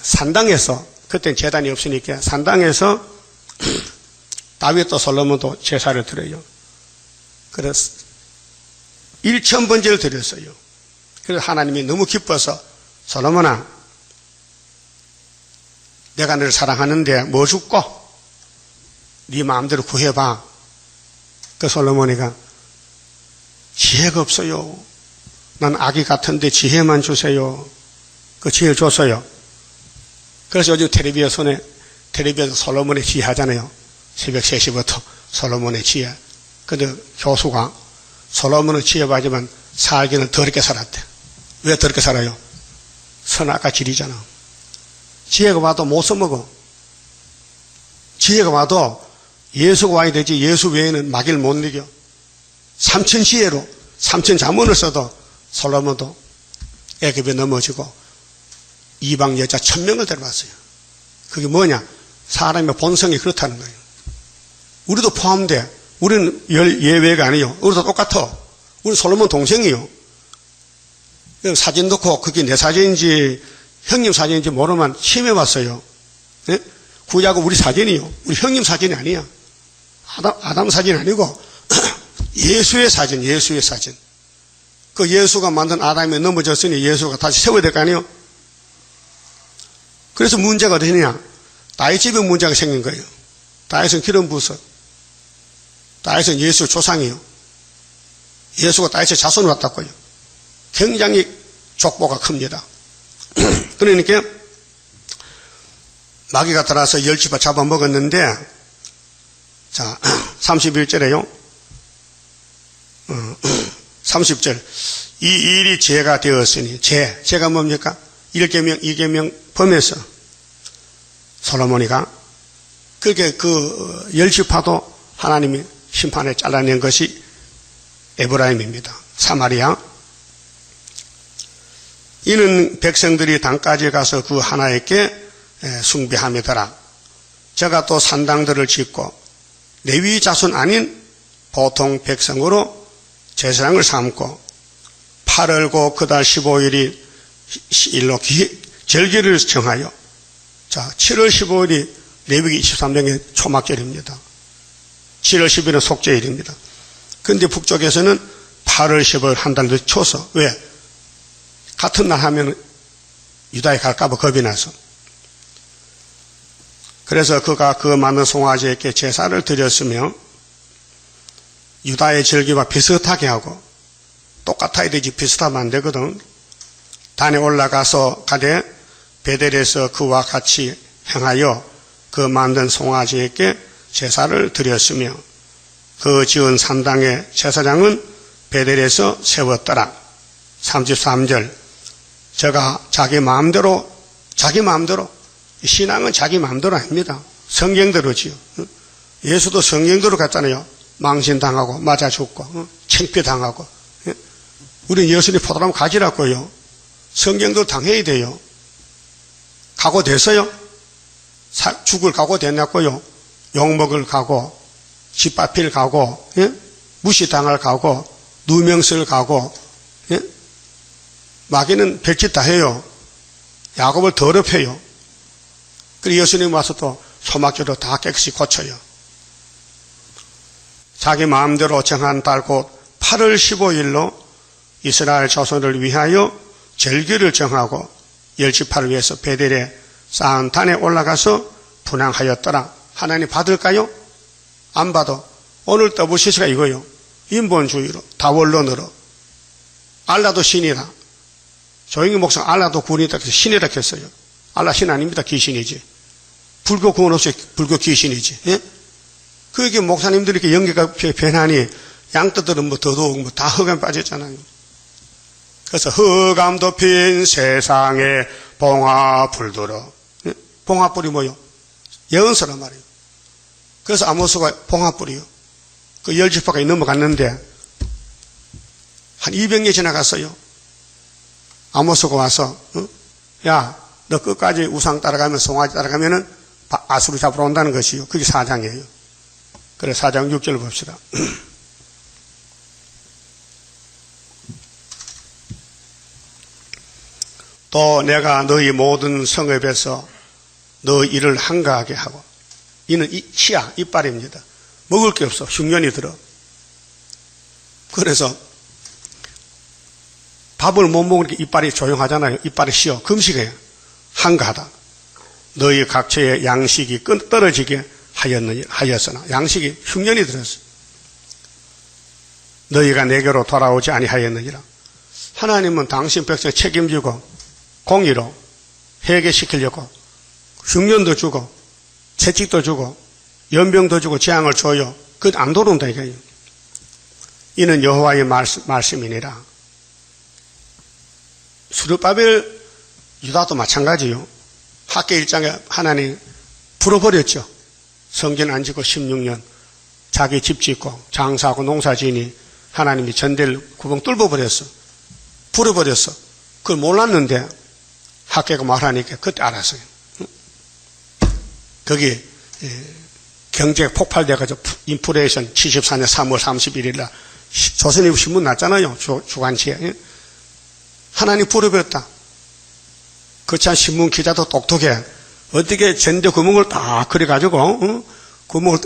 산당에서 그때는 제단이 없으니까 산당에서 다윗도 솔로몬도 제사를 드려요. 그래서 1000번제를 드렸어요. 그래서 하나님이 너무 기뻐서 솔로몬아, 내가 너를 사랑하는데 뭐 줄까? 네 마음대로 구해봐. 그 솔로몬이가 지혜가 없어요. 난 아기 같은데 지혜만 주세요. 그 지혜를 줬어요. 그래서 요즘 텔레비에서 솔로몬의 지혜 하잖아요. 새벽 3시부터 솔로몬의 지혜. 근데 교수가 솔로몬의 지혜 받으면 살기는 더럽게 살았대. 왜 더럽게 살아요? 선악과 질이잖아. 지혜가 와도 못 써먹어. 지혜가 와도 예수가 와야 되지 예수 외에는 마귀를 못 이겨. 3천 지혜로 3천 자문을 써도 솔로몬도 애굽에 넘어지고 이방 여자 1000명을 데려왔어요. 그게 뭐냐? 사람의 본성이 그렇다는 거예요. 우리도 포함돼. 우리는 예외가 아니에요. 우리도 똑같아. 우리 솔로몬 동생이요. 사진 넣고 그게 내 사진인지 형님 사진인지 모르면 침해왔어요. 네? 구약은 우리 사진이요. 우리 형님 사진이 아니야. 아담 사진 아니고 예수의 사진, 예수의 사진. 그 예수가 만든 아담이 넘어졌으니 예수가 다시 세워야 될 거 아니에요? 그래서 문제가 되느냐? 다윗 집에 문제가 생긴 거예요. 다윗은 기름 부서. 다윗은 예수 조상이요. 예수가 다윗의 자손을 왔다고요. 굉장히 족보가 큽니다. 그러니까 마귀가 들어와서 10지파 잡아먹었는데, 자 31절에요. 30절 이 일이 죄가 되었으니 죄가 뭡니까? 1계명 2계명 범해서 솔로몬이가 그렇게 그 10지파도 하나님이 심판에 잘라낸 것이 에브라임입니다. 사마리아. 이는 백성들이 단까지 가서 그 하나님께 숭배함이더라. 저가 또 산당들을 짓고 레위 자손 아닌 보통 백성으로 제사장을 삼고 8월고 그달 15일이 일로 절기를 정하여, 자 7월 15일이 레위기 23년의 초막절입니다. 7월 10일은 속죄일입니다. 그런데 북쪽에서는 8월 15일 한 달 늦춰서, 왜? 같은 날 하면 유다에 갈까봐 겁이 나서. 그래서 그가 그 많은 송아지에게 제사를 드렸으며 유다의 절기와 비슷하게 하고, 똑같아야 되지 비슷하면 안 되거든. 단에 올라가서 가되 베델에서 그와 같이 행하여 그 만든 송아지에게 제사를 드렸으며 그 지은 산당의 제사장은 베델에서 세웠더라. 33절 저가 자기 마음대로 신앙은 자기 마음대로 아닙니다. 성경대로지요. 예수도 성경대로 갔잖아요. 망신당하고 맞아 죽고 창피당하고. 우리는 예수님 포도나무 가지라고요. 성경대로 당해야 돼요. 각오됐어요? 죽을 각오 됐냐고요. 욕먹을 각오, 집 앞일 각오, 무시당할 각오, 누명 쓸 각오. 마귀는 별짓 다 해요. 야곱을 더럽혀요. 그리고 예수님 와서 또 소막교로 다 깨끗이 고쳐요. 자기 마음대로 정한 달 곧 8월 15일로 이스라엘 자손을 위하여 절기를 정하고 10지파를 위해서 베델에 쌓은 단에 올라가서 분향하였더라. 하나님 받을까요? 안 받아. 오늘 떠보시스가 이거요. 인본주의로, 다원론으로. 알라도 신이다. 조영기 목사 알라도 군이다. 그래서 신이라 했어요. 알라 신 아닙니다. 귀신이지. 불교 구원 없이 불교 귀신이지. 예? 그게 목사님들이 이렇게 연기가 변하니 양떼들은 뭐 더더욱 뭐 다 흑암 빠졌잖아요. 그래서 흑암 덮인 세상에 봉화불 들어. 예? 봉화불이 뭐요? 예언서란 말이에요. 그래서 아모스가 봉화불이요. 그 10지파가 넘어갔는데 한 200년 지나갔어요. 아모스가 와서 야, 너 끝까지 우상 따라가면 송아지 따라가면은 아수르 잡으러 온다는 것이요. 그게 4장이에요. 그래 4장 6절 봅시다. 또 내가 너희 모든 성읍에서 너 이를 한가하게 하고, 이는 치아, 이빨입니다. 먹을 게 없어. 흉년이 들어. 그래서 밥을 못 먹으니까 이빨이 조용하잖아요. 이빨이 쉬어. 금식해요. 한가하다. 너희 각처의 양식이 떨어지게 하였으나 양식이 흉년이 들었어. 너희가 내게로 돌아오지 아니하였느니라. 하나님은 당신 백성 책임지고 공의로 회개시키려고 흉년도 주고 채찍도 주고 연병도 주고 재앙을 줘요. 그것 안 돌아온다 이거예요. 이는 여호와의 말씀이니라. 스룹바벨 유다도 마찬가지요. 학계 1장에 하나님 풀어버렸죠. 성전 안 짓고 16년 자기 집 짓고 장사하고 농사 지니 하나님이 전대를 구멍 뚫어버렸어. 풀어버렸어. 그걸 몰랐는데 학계가 말하니까 그때 알았어요. 거기 경제가 폭발돼가지고 인플레이션 74년 3월 31일 날 조선일보 신문 났잖아요. 주간지에. 하나님 풀어버렸다. 그참 신문 기자도 똑똑해. 어떻게 전대 구멍을 다 그려가지고 구멍을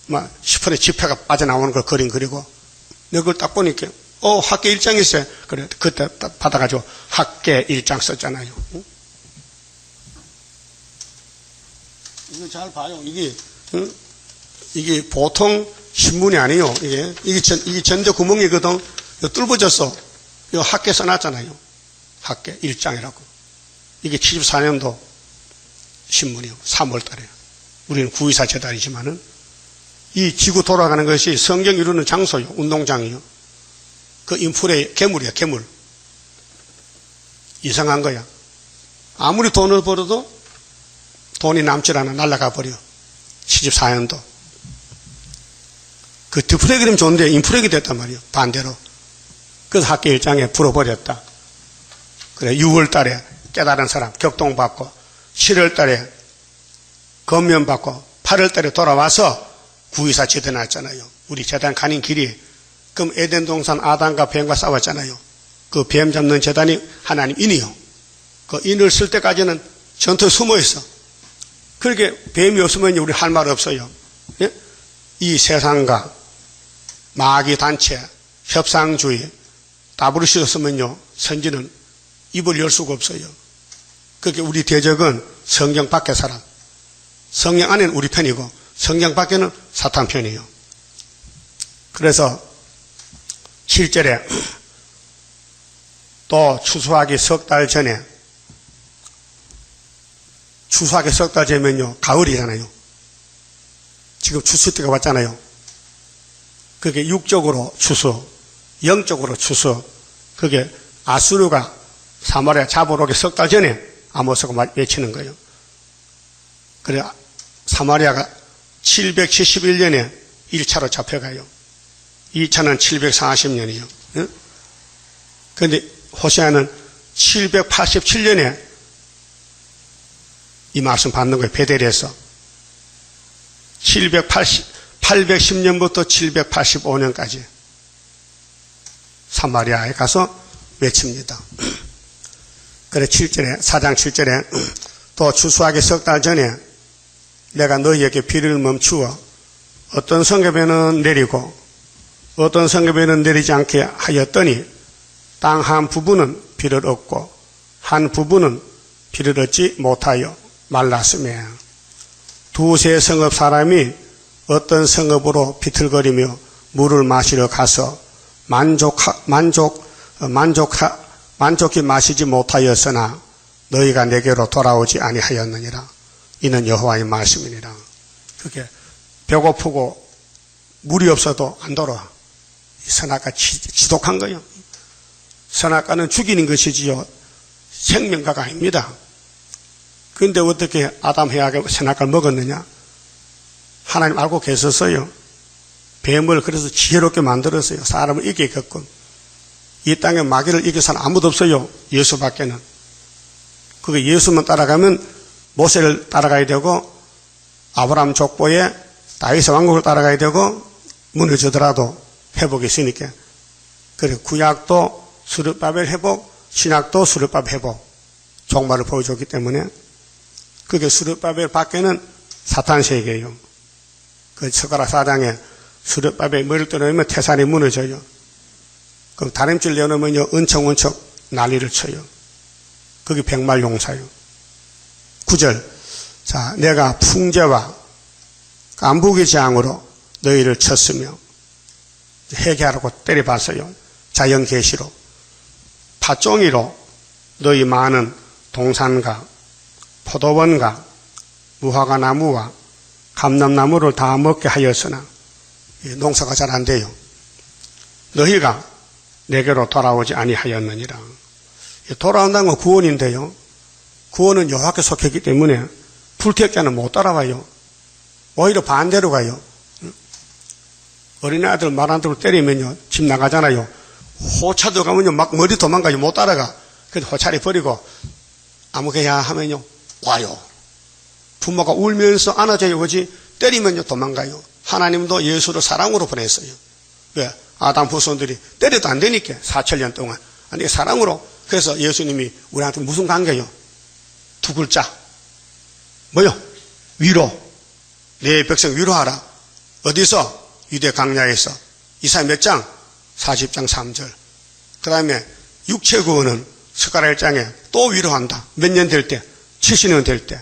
막 10분의 지폐가 빠져나오는 걸 그리고 내가 그걸 딱 보니까 학계 1장 있어요. 그래 그때 받아가지고 학계 1장 썼잖아요. 이거 잘 봐요. 이게 보통 신문이 아니에요. 이게 전대 구멍이거든. 이거 뚫어졌어. 이거 학계 써놨잖아요. 학계 1장이라고. 이게 74년도 신문이요. 3월 달에. 우리는 9.24 재단이지만은 이 지구 돌아가는 것이 성경 이루는 장소요. 운동장이요. 그 인플레이 괴물이야. 괴물. 이상한 거야. 아무리 돈을 벌어도 돈이 남질 않아. 날아가 버려. 74년도. 그 디프레그램 좋은데 인플레이 됐단 말이에요. 반대로. 그래서 학계 1장에 풀어버렸다. 그래 6월 달에 깨달은 사람 격동받고 7월 달에 건면받고 8월 달에 돌아와서 9.24 재단 났잖아요. 우리 재단 가는 길이 그럼 에덴 동산 아담과 뱀과 싸웠잖아요. 그 뱀 잡는 재단이 하나님 인이요. 그 인을 쓸 때까지는 전투에 숨어 있어. 그렇게 뱀이 없으면 우리 할 말 없어요. 예? 이 세상과 마귀 단체, 협상주의, 다부르시 없으면요, 선지는 입을 열 수가 없어요. 그렇게 우리 대적은 성경 밖의 사람. 성경 안에는 우리 편이고, 성경 밖에는 사탄 편이에요. 그래서 7절에 또 추수하기 석 달 전에, 추수하기 석 달 전이면요, 가을이잖아요. 지금 추수 때가 왔잖아요. 그게 육적으로 추수, 영적으로 추수. 그게 아수르가 사마리아 잡으러 오기 석 달 전에 아모스가 외치는 거예요. 그래 사마리아가 771년에 1차로 잡혀가요. 2차는 740년이요. 그런데 호세아는 787년에 이 말씀 받는 거예요. 베델에서 810년부터 785년까지 사마리아에 가서 외칩니다. 그래 7절에 4장 7절에 또 추수하기 석 달 전에 내가 너희에게 비를 멈추어 어떤 성읍에는 내리고 어떤 성읍에는 내리지 않게 하였더니 땅 한 부분은 비를 얻고 한 부분은 비를 얻지 못하여 말랐으며 두세 성읍 사람이 어떤 성읍으로 비틀거리며 물을 마시러 가서 만족히 마시지 못하였으나 너희가 내게로 돌아오지 아니하였느니라. 이는 여호와의 말씀이니라. 그렇게 배고프고 물이 없어도 안 돌아와. 선악과 지독한 거예요. 선악과는 죽이는 것이지요. 생명과가 아닙니다. 그런데 어떻게 아담 해하가 선악과를 먹었느냐? 하나님 알고 계셨어요. 뱀을 그래서 지혜롭게 만들었어요. 사람을 이기게끔. 이 땅에 마귀를 이길 사람 아무도 없어요. 예수밖에는. 그게 예수만 따라가면 모세를 따라가야 되고 아브라함 족보에 다윗의 왕국을 따라가야 되고 무너지더라도 회복이 있으니까. 그래 구약도 스룹바벨 회복, 신약도 스룹바벨 회복 종말을 보여줬기 때문에 그게 스룹바벨 밖에는 사탄 세계예요. 그 스가랴 4장에 스룹바벨 머리를 떨어내면 태산이 무너져요. 그럼 다림질 내놓으면요 은척 난리를 쳐요. 그게 백말용사요. 9절. 자, 내가 풍제와 깐부기 재앙으로 너희를 쳤으며, 회개하라고 때려봤어요. 자연 계시로. 팥종이로 너희 많은 동산과 포도원과 무화과 나무와 감람나무를 다 먹게 하였으나 농사가 잘 안 돼요. 너희가 내게로 돌아오지 아니하였느니라. 돌아온다는 건 구원인데요. 구원은 여호와께 속했기 때문에 불태자는 못 따라와요. 오히려 반대로 가요. 어린아이들 말 안 듣고 때리면요, 집 나가잖아요. 호차 들어가면요, 막 머리 도망가요. 못 따라가. 그래서 호차리 버리고 아무개야 하면요, 와요. 부모가 울면서 안아줘야 오지, 때리면요, 도망가요. 하나님도 예수를 사랑으로 보냈어요. 왜? 아담 후손들이 때려도 안 되니까, 4,000년 동안. 아니, 사랑으로. 그래서 예수님이 우리한테 무슨 관계요? 두 글자. 뭐요? 위로. 내 백성 위로하라. 어디서? 유대 광야에서. 이사야 몇 장? 40장 3절. 그 다음에 육체 구원은 스가랴 1장에 또 위로한다. 몇 년 될 때? 70년 될 때.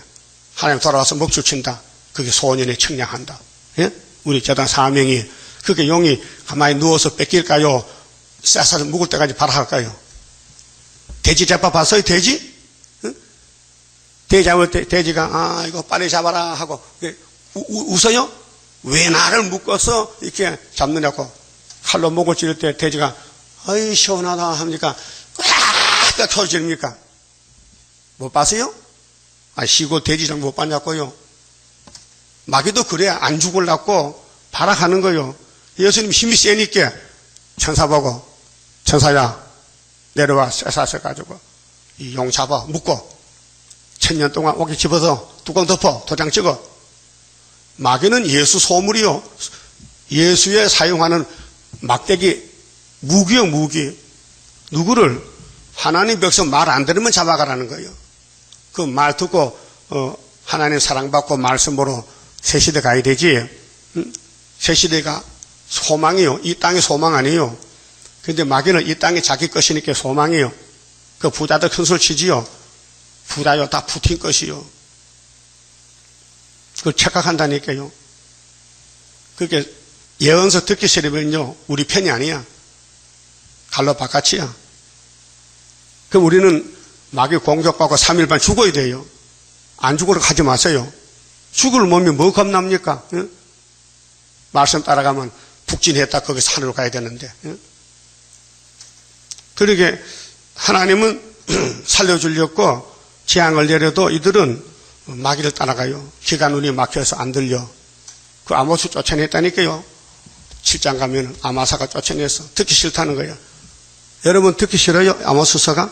하나님 돌아와서 목줄 친다. 그게 소년에 청량한다. 예? 우리 재단 사명이. 그게 용이 가만히 누워서 뺏길까요? 쌀쌀 묵을 때까지 발악할까요? 돼지 잡아 봤어요? 돼지? 응? 돼지 잡을 때 돼지가 이거 빨리 잡아라 하고 웃어요? 왜 나를 묶어서 이렇게 잡느냐고. 칼로 목을 찌를 때 돼지가 아이 시원하다 합니까? 꽉 소리 지릅니까? 못 봤어요? 시골 돼지장 못 봤냐고요? 마귀도 그래. 안 죽으려고 발악하는 거요. 예수님 힘이 세니까 천사 보고, 천사야 내려와 쇠사슬 가지고 이 용 잡아 묶고 1000년 동안 오게 집어서 뚜껑 덮어 도장 찍어. 마귀는 예수 소물이요. 예수에 사용하는 막대기 무기요, 무기. 누구를? 하나님 백성 말 안 들으면 잡아가라는 거예요. 그 말 듣고 하나님 사랑받고 말씀으로 새 시대 가야 되지. 새 시대가 소망이요. 이 땅이 소망 아니에요. 근데 마귀는 이 땅이 자기 것이니까 소망이요. 그 부자들 큰 소리 치지요. 부자요, 다 푸틴 것이요. 그걸 착각한다니까요. 그렇게 예언서 듣기 싫으면요, 우리 편이 아니야. 갈로 바깥이야. 그럼 우리는 마귀 공격받고 3일반 죽어야 돼요. 안 죽으러 가지 마세요. 죽을 몸이 뭐 겁납니까? 응? 말씀 따라가면 북진했다 거기서 하늘로 가야 되는데. 응? 그러게 하나님은 살려주려고 재앙을 내려도 이들은 마귀를 따라가요. 귀가 눈이 막혀서 안 들려. 그 아모스 쫓아냈다니까요. 7장 가면 아마사가 쫓아내서 듣기 싫다는 거예요. 여러분 듣기 싫어요? 아모스서가?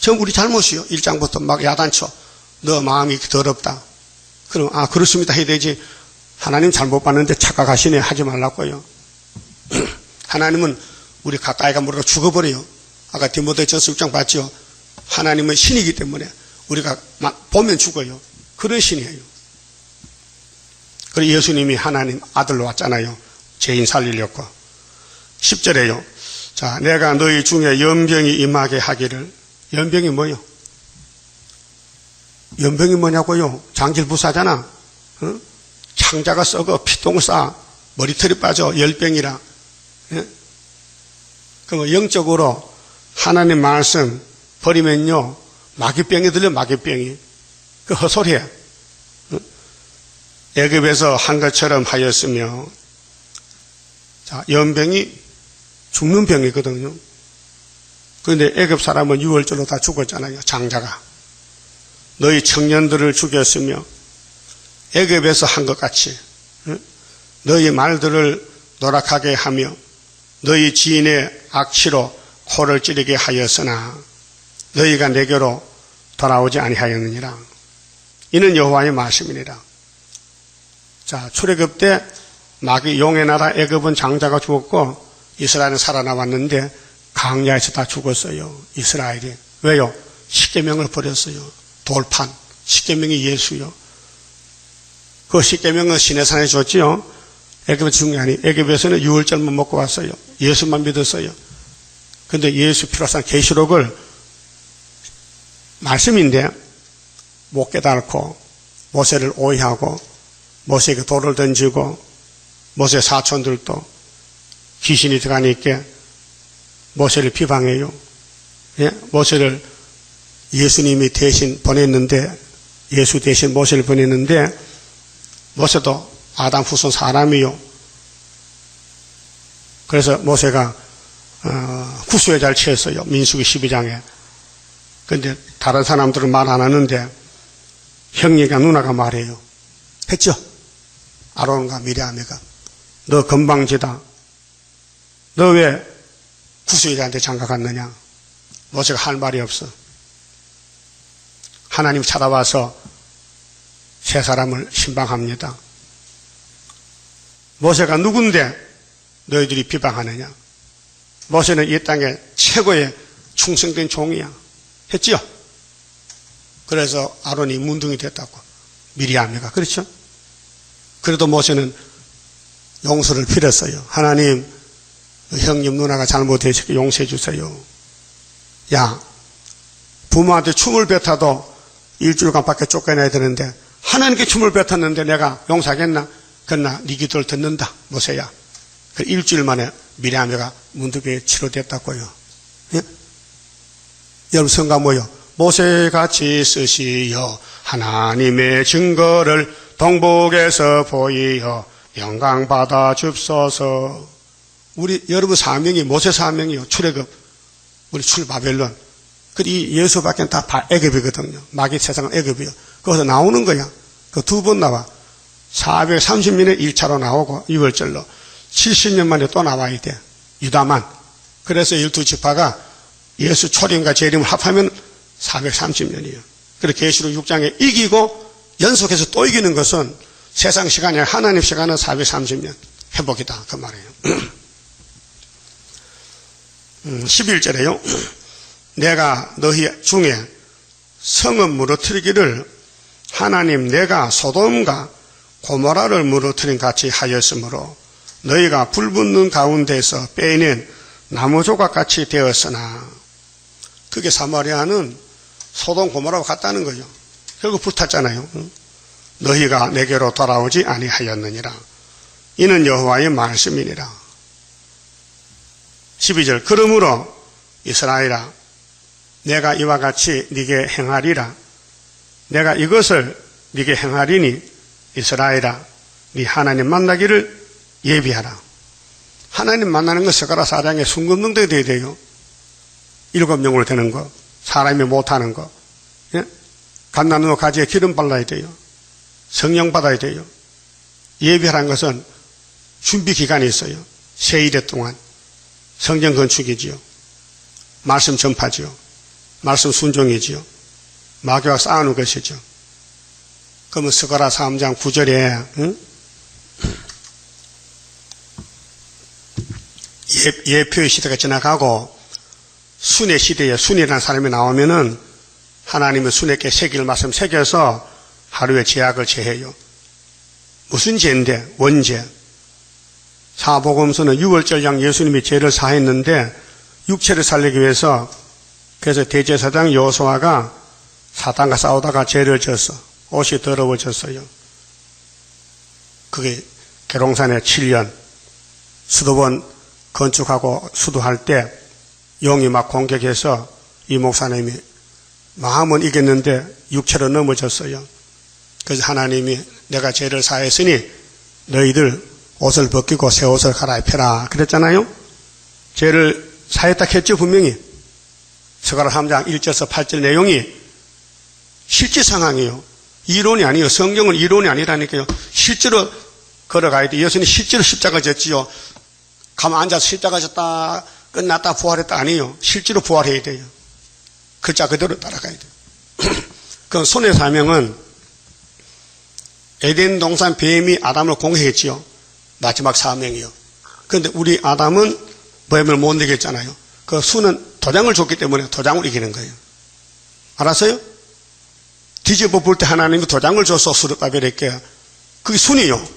전부 우리 잘못이요. 1장부터 막 야단쳐. 너 마음이 더럽다. 그럼 그렇습니다 해야 되지. 하나님 잘못 봤는데 착각하시네 하지 말라고요. 하나님은 우리 가까이 가면 우리가 죽어버려요. 아까 디모데전서 6장 봤죠. 하나님은 신이기 때문에 우리가 보면 죽어요. 그런 신이에요. 그리고 예수님이 하나님 아들로 왔잖아요. 죄인 살리려고. 10절에요. 자, 내가 너희 중에 연병이 임하게 하기를. 연병이 뭐요? 연병이 뭐냐고요? 장질부사잖아. 어? 창자가 썩어 피똥 싸 머리털이 빠져 열병이라. 예? 그럼 영적으로 하나님 말씀 버리면요 마귀병이 들려. 마귀병이 그 헛소리야. 애굽에서 한 것처럼 하였으며. 자, 연병이 죽는 병이거든요. 그런데 애굽 사람은 유월절로 다 죽었잖아요. 장자가. 너희 청년들을 죽였으며 애굽에서 한 것 같이 너희 말들을 노락하게 하며 너희 지인의 악취로 코를 찌르게 하였으나 너희가 내게로 돌아오지 아니하였느니라. 이는 여호와의 말씀이니라. 자, 출애굽 때 마귀 용의 나라 애굽은 장자가 죽었고 이스라엘은 살아남았는데 광야에서 다 죽었어요. 이스라엘이. 왜요? 십계명을 버렸어요. 돌판. 십계명이 예수요. 그 십계명은 시내산에 줬지요. 애굽은 죽은 게 아니. 애굽에서는 유월절만 먹고 왔어요. 예수만 믿었어요. 근데 예수 피로산 계시록을 말씀인데 못 깨닫고 모세를 오해하고 모세에게 돌을 던지고 모세 사촌들도 귀신이 들어가니까 모세를 비방해요. 예? 모세를 예수님이 대신 보냈는데 예수 대신 모세를 보냈는데 모세도 아담 후손 사람이요. 그래서 모세가 구수여자를 취했어요. 민수기 12장에. 그런데 다른 사람들은 말 안 하는데 형님과 누나가 말해요. 했죠? 아론과 미리암이가. 너 건방지다. 너 왜 구수여자한테 장가갔느냐? 모세가 할 말이 없어. 하나님 찾아와서 세 사람을 신방합니다. 모세가 누군데 너희들이 비방하느냐? 모세는 이 땅에 최고의 충성된 종이야. 했지요? 그래서 아론이 문둥이 됐다고. 미리암이가. 그렇죠? 그래도 모세는 용서를 빌었어요. 하나님, 형님 누나가 잘못해서 용서해 주세요. 야, 부모한테 춤을 뱉어도 일주일간 밖에 쫓겨나야 되는데 하나님께 춤을 뱉었는데 내가 용서하겠나? 그러나 네 기도를 듣는다, 모세야. 그 일주일 만에 미리암이가 문둥이에 치료됐다고요. 예? 여러분 성가 뭐요? 모세같이 쓰시어 하나님의 증거를 동북에서 보이어 영광 받아 줍소서. 우리 여러분 사명이 모세 사명이요. 출애굽, 우리 출바벨론. 이 예수밖에 다 애굽이거든요. 마귀 세상은 애굽이요. 거기서 나오는 거야. 그 두 번 나와. 430년에 1차로 나오고 6월절로 70년 만에 또 나와야 돼. 유다만. 그래서 12지파가 예수 초림과 재림을 합하면 430년이에요. 그래서 계시록 6장에 이기고 연속해서 또 이기는 것은 세상 시간이 아니라 하나님 시간은 430년 회복이다. 그 말이에요. 11절에요. 내가 너희 중에 성읍 무너뜨리기를 하나님 내가 소돔과 고모라를 무너뜨린 같이 하였으므로 너희가 불붙는 가운데서 빼낸 나무 조각같이 되었으나, 그게 사마리아는 소돔 고모라와 같다는 거죠. 결국 불탔잖아요. 너희가 내게로 돌아오지 아니하였느니라. 이는 여호와의 말씀이니라. 12절. 그러므로 이스라엘아, 내가 이와 같이 네게 행하리라. 내가 이것을 네게 행하리니 이스라엘아, 네 하나님 만나기를 예비하라. 하나님 만나는 거 스가랴 4장에 순금능력이 돼야 돼요. 7명으로 되는 거, 사람이 못하는 거. 예? 갓나무 가지에 기름 발라야 돼요. 성령 받아야 돼요. 예비하라는 것은 준비 기간이 있어요. 세일에 동안. 성경 건축이지요. 말씀 전파지요. 말씀 순종이지요. 마귀와 싸우는 것이죠. 그러면 스가랴 3장 9절에 응? 예표의 시대가 지나가고 순의 시대에 순이라는 사람이 나오면은 하나님은 순에게 새길 말씀 새겨서 하루에 제약을 제해요. 무슨 죄인데? 원죄. 사복음서는 6월절량 예수님이 죄를 사했는데 육체를 살리기 위해서, 그래서 대제사장 여호수아가 사탄과 싸우다가 죄를 졌어. 옷이 더러워졌어요. 그게 계룡산에 7년 수도원 건축하고 수도할 때 용이 막 공격해서 이 목사님이 마음은 이겼는데 육체로 넘어졌어요. 그래서 하나님이 내가 죄를 사했으니 너희들 옷을 벗기고 새 옷을 갈아입혀라 그랬잖아요. 죄를 사했다 했죠. 분명히 스가랴 3장 1절에서 8절 내용이 실제 상황이에요. 이론이 아니에요. 성경은 이론이 아니라니까요. 실제로 걸어가야 돼. 예수님 실제로 십자가 졌지요. 가만 앉아서 십자가 졌다 끝났다 부활했다 아니에요. 실제로 부활해야 돼요. 글자 그대로 따라가야 돼요. 그 손의 사명은 에덴 동산 뱀이 아담을 공격했지요. 마지막 사명이요. 그런데 우리 아담은 뱀을 못 이겼잖아요. 그 수는 도장을 줬기 때문에 도장을 이기는 거예요. 알았어요? 뒤집어 볼 때 하나님이 도장을 줘서 수르바벨에게. 그게 순이요.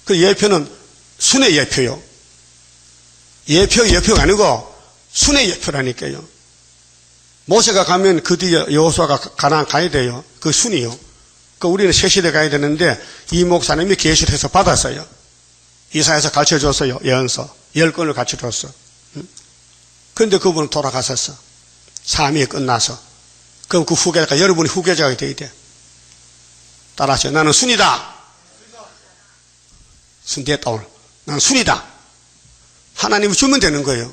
그 예표는 순의 예표요. 예표가 아니고 순의 예표라니까요. 모세가 가면 그 뒤에 여호수아가 가나안 가야 돼요. 그 순이요. 그 우리는 새 시대 가야 되는데 이 목사님이 계시를 해서 받았어요. 이사야서 가르쳐줬어요. 예언서 10권을 가르쳐줬어. 그런데 그분은 돌아가셨어. 삶이 끝나서. 그럼 그 후계자가 여러분이 후계자가 돼야 돼. 따라하세요. 나는 순이다. 순됐다 오늘. 나는 순이다. 하나님이 주면 되는 거예요.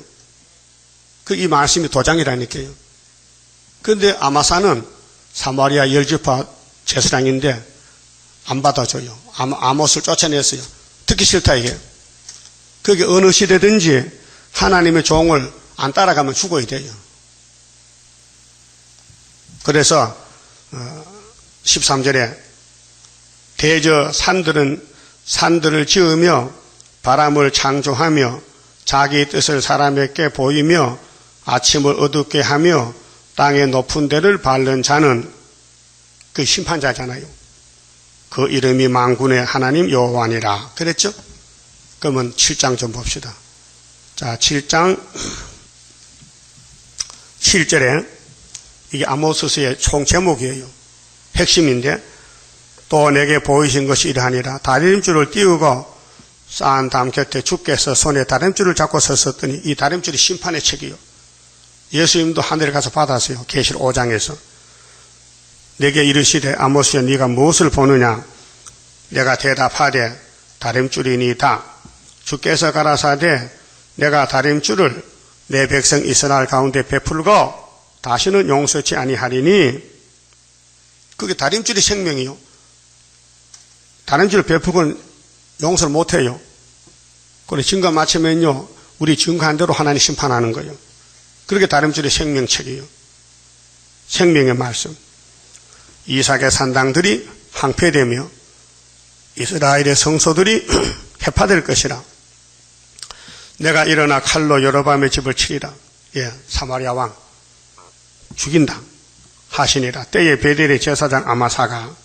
그 이 말씀이 도장이라니까요. 그런데 아마사는 사마리아 열지파 제사장인데 안 받아줘요. 아못을 쫓아냈어요. 듣기 싫다 이게. 그게 어느 시대든지 하나님의 종을 안 따라가면 죽어야 돼요. 그래서 13절에 대저 산들을 지으며 바람을 창조하며 자기 뜻을 사람에게 보이며 아침을 어둡게 하며 땅의 높은 데를 밟는 자는 그 심판자잖아요. 그 이름이 만군의 하나님 여호와니라 그랬죠? 그러면 7장 좀 봅시다. 자, 7장 7절에 이게 아모스서의 총 제목이에요. 핵심인데 또 내게 보이신 것이 이러하니라. 다림줄을 띄우고 쌓은 담 곁에 주께서 손에 다림줄을 잡고 섰었더니 이 다림줄이 심판의 책이요. 예수님도 하늘에 가서 받았어요. 계시록 5장에서. 내게 이르시되 아모스야 네가 무엇을 보느냐? 내가 대답하되 다림줄이니이다. 주께서 가라사대 내가 다림줄을 내 백성 이스라엘 가운데 베풀고 다시는 용서치 아니하리니. 그게 다림줄이 생명이요. 다림줄을 베풀고는 용서를 못해요. 그래 증거 맞추면요 우리 증거한 대로 하나님 심판하는 거예요. 그렇게 다림줄이 생명책이에요. 생명의 말씀. 이삭의 산당들이 황폐되며 이스라엘의 성소들이 해파될 것이라. 내가 일어나 칼로 여로보암의 집을 치리라. 예, 사마리아 왕 죽인다 하시니라. 때에 베델의 제사장 아마사가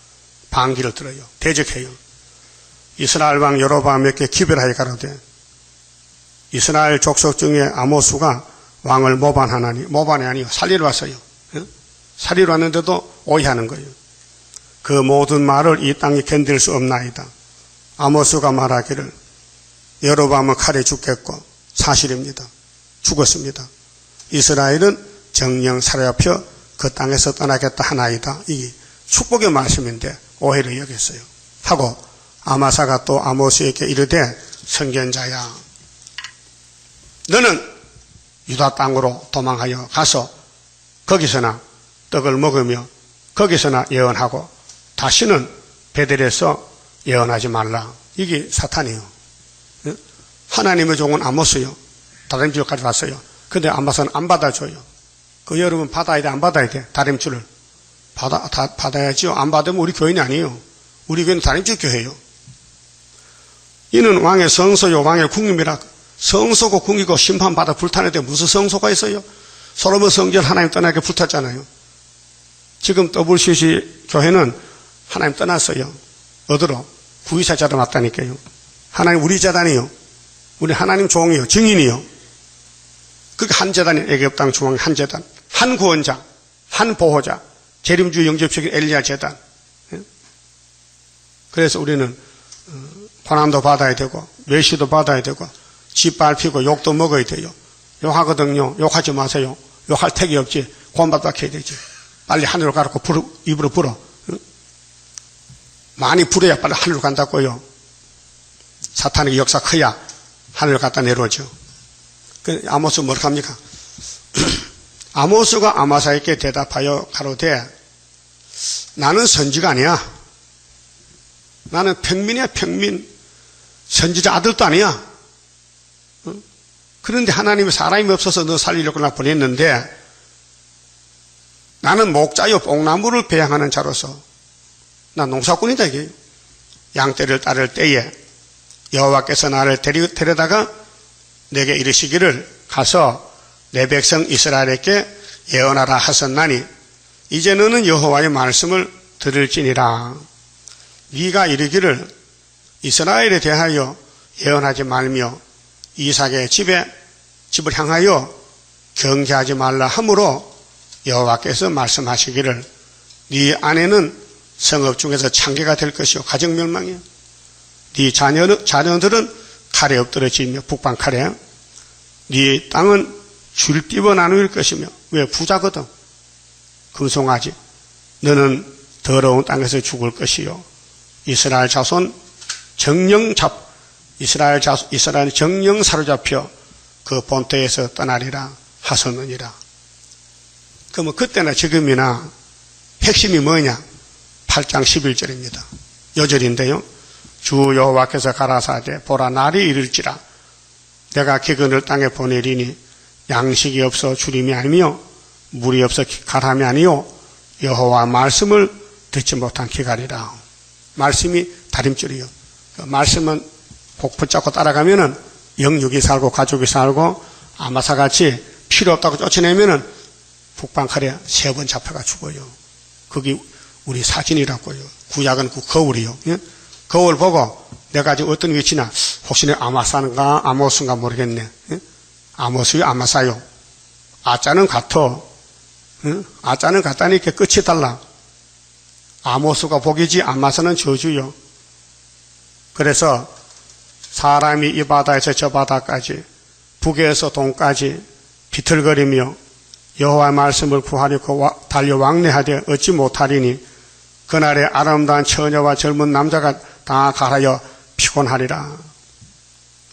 반기를 들어요. 대적해요. 이스라엘 왕 여로보암에게 기별하여 가로되 이스라엘 족속 중에 아모스가 왕을 모반하나니. 모반이 아니요 살리러 왔어요. 살리러 왔는데도 오해하는 거예요. 그 모든 말을 이 땅에 견딜 수 없나이다. 아모스가 말하기를 여로보암은 칼에 죽겠고 사실입니다. 죽었습니다. 이스라엘은 정령 사로잡혀 그 땅에서 떠나겠다 하나이다. 이게 축복의 말씀인데 오해를 여겼어요. 하고 아마사가 또 아모스에게 이르되 선견자야 너는 유다 땅으로 도망하여 가서 거기서나 떡을 먹으며 거기서나 예언하고 다시는 베델에서 예언하지 말라. 이게 사탄이에요. 하나님의 종은 아모스요. 다림줄까지 왔어요. 근데 아모스는 안 받아줘요. 그 여러분 받아야 돼 안 받아야 돼? 다림줄을 받아야지요. 안 받으면 우리 교인이 아니에요. 우리 교회는 다림줄 교회예요. 이는 왕의 성소요 왕의 궁임이라. 성소고 궁이고 심판받아 불타는데 무슨 성소가 있어요? 솔로몬 성전 하나님 떠나게 불탔잖아요. 지금 WCC 교회는 하나님 떠났어요. 어디로? 구이사 재단 왔다니까요. 하나님 우리 재단이요. 우리 하나님 종이요. 증인이요. 그게 한 재단이 애굽 땅 중앙 한 재단. 한 구원자, 한 보호자, 재림주 영접적인 엘리야 재단. 그래서 우리는 고난도 받아야 되고 멸시도 받아야 되고 짓밟히고 욕도 먹어야 돼요. 욕하거든요. 욕하지 마세요. 욕할 택이 없지. 구원받아야 되지. 빨리 하늘로 가라고 입으로 불어. 많이 불어야 빨리 하늘로 간다고요. 사탄의 역사 커야 하늘로 갖다 내려오죠. 아모스 뭐라고 합니까? 아모스가 아마사에게 대답하여 가로되 나는 선지가 아니야. 나는 평민이야 평민. 선지자 아들도 아니야. 그런데 하나님이 사람이 없어서 너 살리려고 나 보냈는데 나는 목자요 뽕나무를 배양하는 자로서 나 농사꾼이다 이게. 양떼를 따를 때에 여호와께서 나를 데려다가 내게 이르시기를 가서 내 백성 이스라엘에게 예언하라 하셨나니 이제 너는 여호와의 말씀을 들을지니라. 네가 이르기를 이스라엘에 대하여 예언하지 말며 이삭의 집을 향하여 경계하지 말라 하므로 여호와께서 말씀하시기를 네 아내는 성읍 중에서 창개가 될 것이요 가정 멸망이요. 네 자녀들은 칼에 엎드러지며 북방 칼에 네 땅은 줄띠워 나누일 것이며 왜 부자거든. 금송아지 너는 더러운 땅에서 죽을 것이요 이스라엘 정령 사로잡혀 그 본토에서 떠나리라 하소느니라. 그러면 그때나 지금이나 핵심이 뭐냐? 8장 11절입니다. 요절인데요. 주 여호와께서 가라사대 보라 날이 이를지라 내가 기근을 땅에 보내리니 양식이 없어 주림이 아니며 물이 없어 가람이 아니요 여호와 말씀을 듣지 못한 기갈이라. 말씀이 다림줄이요. 말씀은 꼭 붙잡고 따라가면은 영육이 살고 가족이 살고 아마사같이 필요 없다고 쫓아내면은 북방칼에 3번 잡혀가 죽어요. 그게 우리 사진이라고요. 구약은 그 거울이요. 예? 거울 보고 내가 지금 어떤 위치나 혹시 내가 아마사인가 아모스인가 모르겠네. 예? 아모스요 아마사요. 아자는 같아. 예? 아자는 같다니까 끝이 달라. 아모스가 복이지 아마사는 저주요. 그래서 사람이 이 바다에서 저 바다까지 북에서 동까지 비틀거리며 여호와의 말씀을 구하려고 달려 왕래하되 얻지 못하리니 그날에 아름다운 처녀와 젊은 남자가 다 가라여 피곤하리라.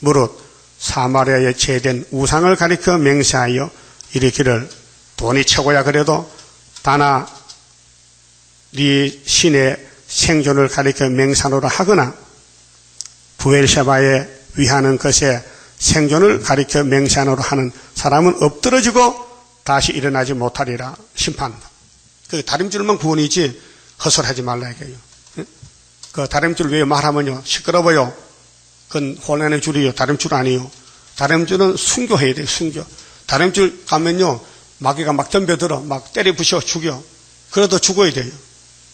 무릇 사마리아에 제된 우상을 가리켜 맹세하여 이르기를 돈이 최고야 그래도 다나 네 신의 생존을 가리켜 맹산으로 하거나 부엘셰바에 위하는 것에 생존을 가리켜 맹세한으로 하는 사람은 엎드러지고 다시 일어나지 못하리라. 심판한다. 그 다림줄만 구원이지 헛소리하지 말라 이거예요. 그 다림줄 왜 말하면요 시끄러워요. 그건 혼란의 줄이요. 다림줄 아니요. 다림줄은 순교해야 돼요. 순교. 다림줄 가면요 마귀가 막 덤벼들어 막 때려 부셔 죽여. 그래도 죽어야 돼요.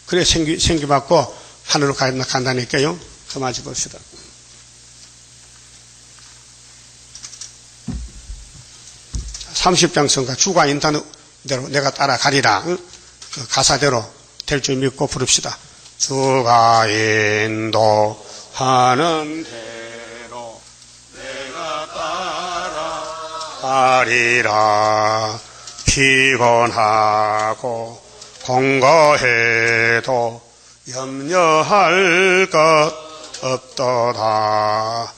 그래 생기받고 하늘로 간다니까요. 그만 봅시다. 30장 성가 주가 인도하는 대로 내가 따라가리라. 그 가사대로 될 줄 믿고 부릅시다. 주가 인도하는 대로 내가 따라가리라. 피곤하고 공거해도 염려할 것 없도다.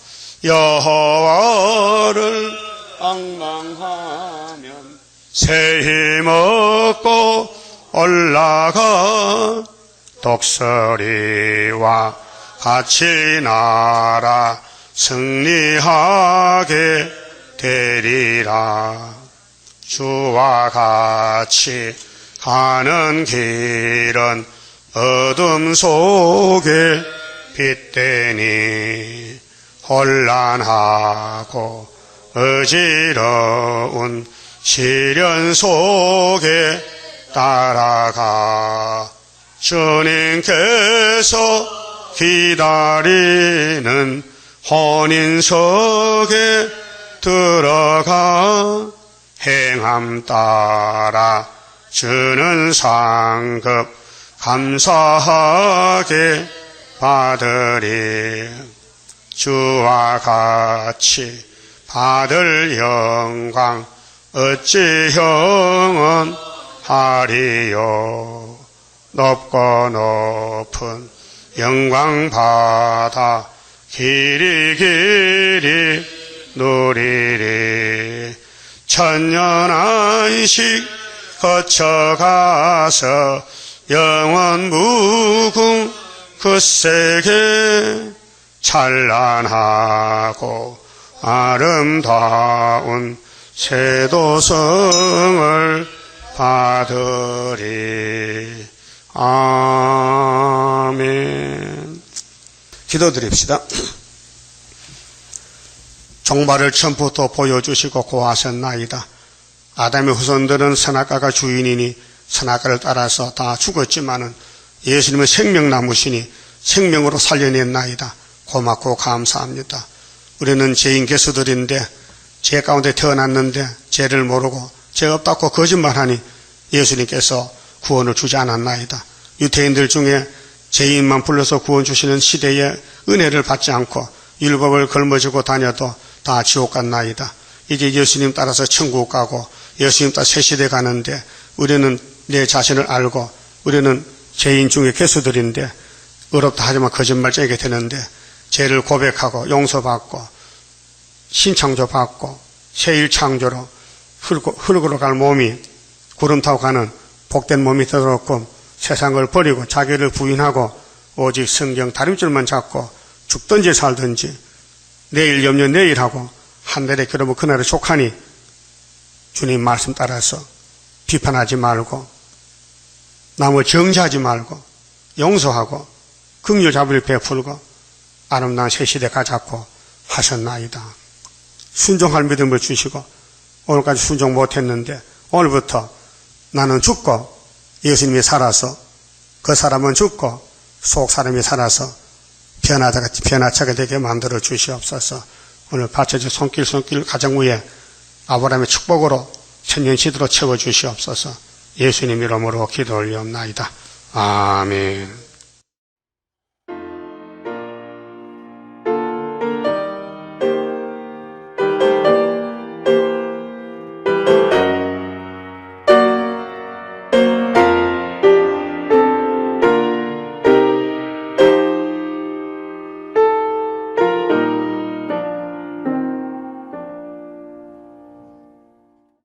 여호와를 앙망하면 새 힘 얻고 올라가 독수리와 같이 날아 승리하게 되리라. 주와 같이 가는 길은 어둠 속에 빛되니 혼란하고 어지러운 시련 속에 따라가 주님께서 기다리는 혼인석에 들어가 행함 따라 주는 상급 감사하게 받으리. 주와 같이 받을 영광 어찌 형언하리요. 높고 높은 영광 받아 길이 누리리. 천년 안식 거쳐가서 영원 무궁 그 세계 찬란하고 아름다운 세도성을 받으리. 아멘. 기도드립시다. 종말을 처음부터 보여주시고 고하셨나이다. 아담의 후손들은 선악과가 주인이니 선악과를 따라서 다 죽었지만은 예수님은 생명나무시니 생명으로 살려냈나이다. 고맙고 감사합니다. 우리는 죄인 개수들인데 죄 가운데 태어났는데 죄를 모르고 죄 없다고 거짓말하니 예수님께서 구원을 주지 않았나이다. 유대인들 중에 죄인만 불러서 구원 주시는 시대에 은혜를 받지 않고 율법을 걸머쥐고 다녀도 다 지옥 갔나이다. 이제 예수님 따라서 천국 가고 예수님 따라 새 시대 가는데 우리는 내 자신을 알고 우리는 죄인 중에 개수들인데 어렵다 하지만 거짓말쟁이게 되는데 죄를 고백하고 용서받고 신창조 받고 새일 창조로 흙으로 갈 몸이 구름 타고 가는 복된 몸이 되도록끔 세상을 버리고 자기를 부인하고 오직 성경 다림줄만 잡고 죽든지 살든지 내일 염려 내일하고 한 달에 그러면 그날에 족하니 주님 말씀 따라서 비판하지 말고 남을 정죄하지 말고 용서하고 긍휼 자비를 베풀고 아름다운 새 시대 가자고 하셨나이다. 순종할 믿음을 주시고 오늘까지 순종 못했는데 오늘부터 나는 죽고 예수님이 살아서 그 사람은 죽고 속 사람이 살아서 변화자가 되게 만들어 주시옵소서. 오늘 받쳐줄 손길 가정 위에 아브라함의 축복으로 천년시대로 채워 주시옵소서. 예수님 이름으로 기도 올리옵나이다. 아멘.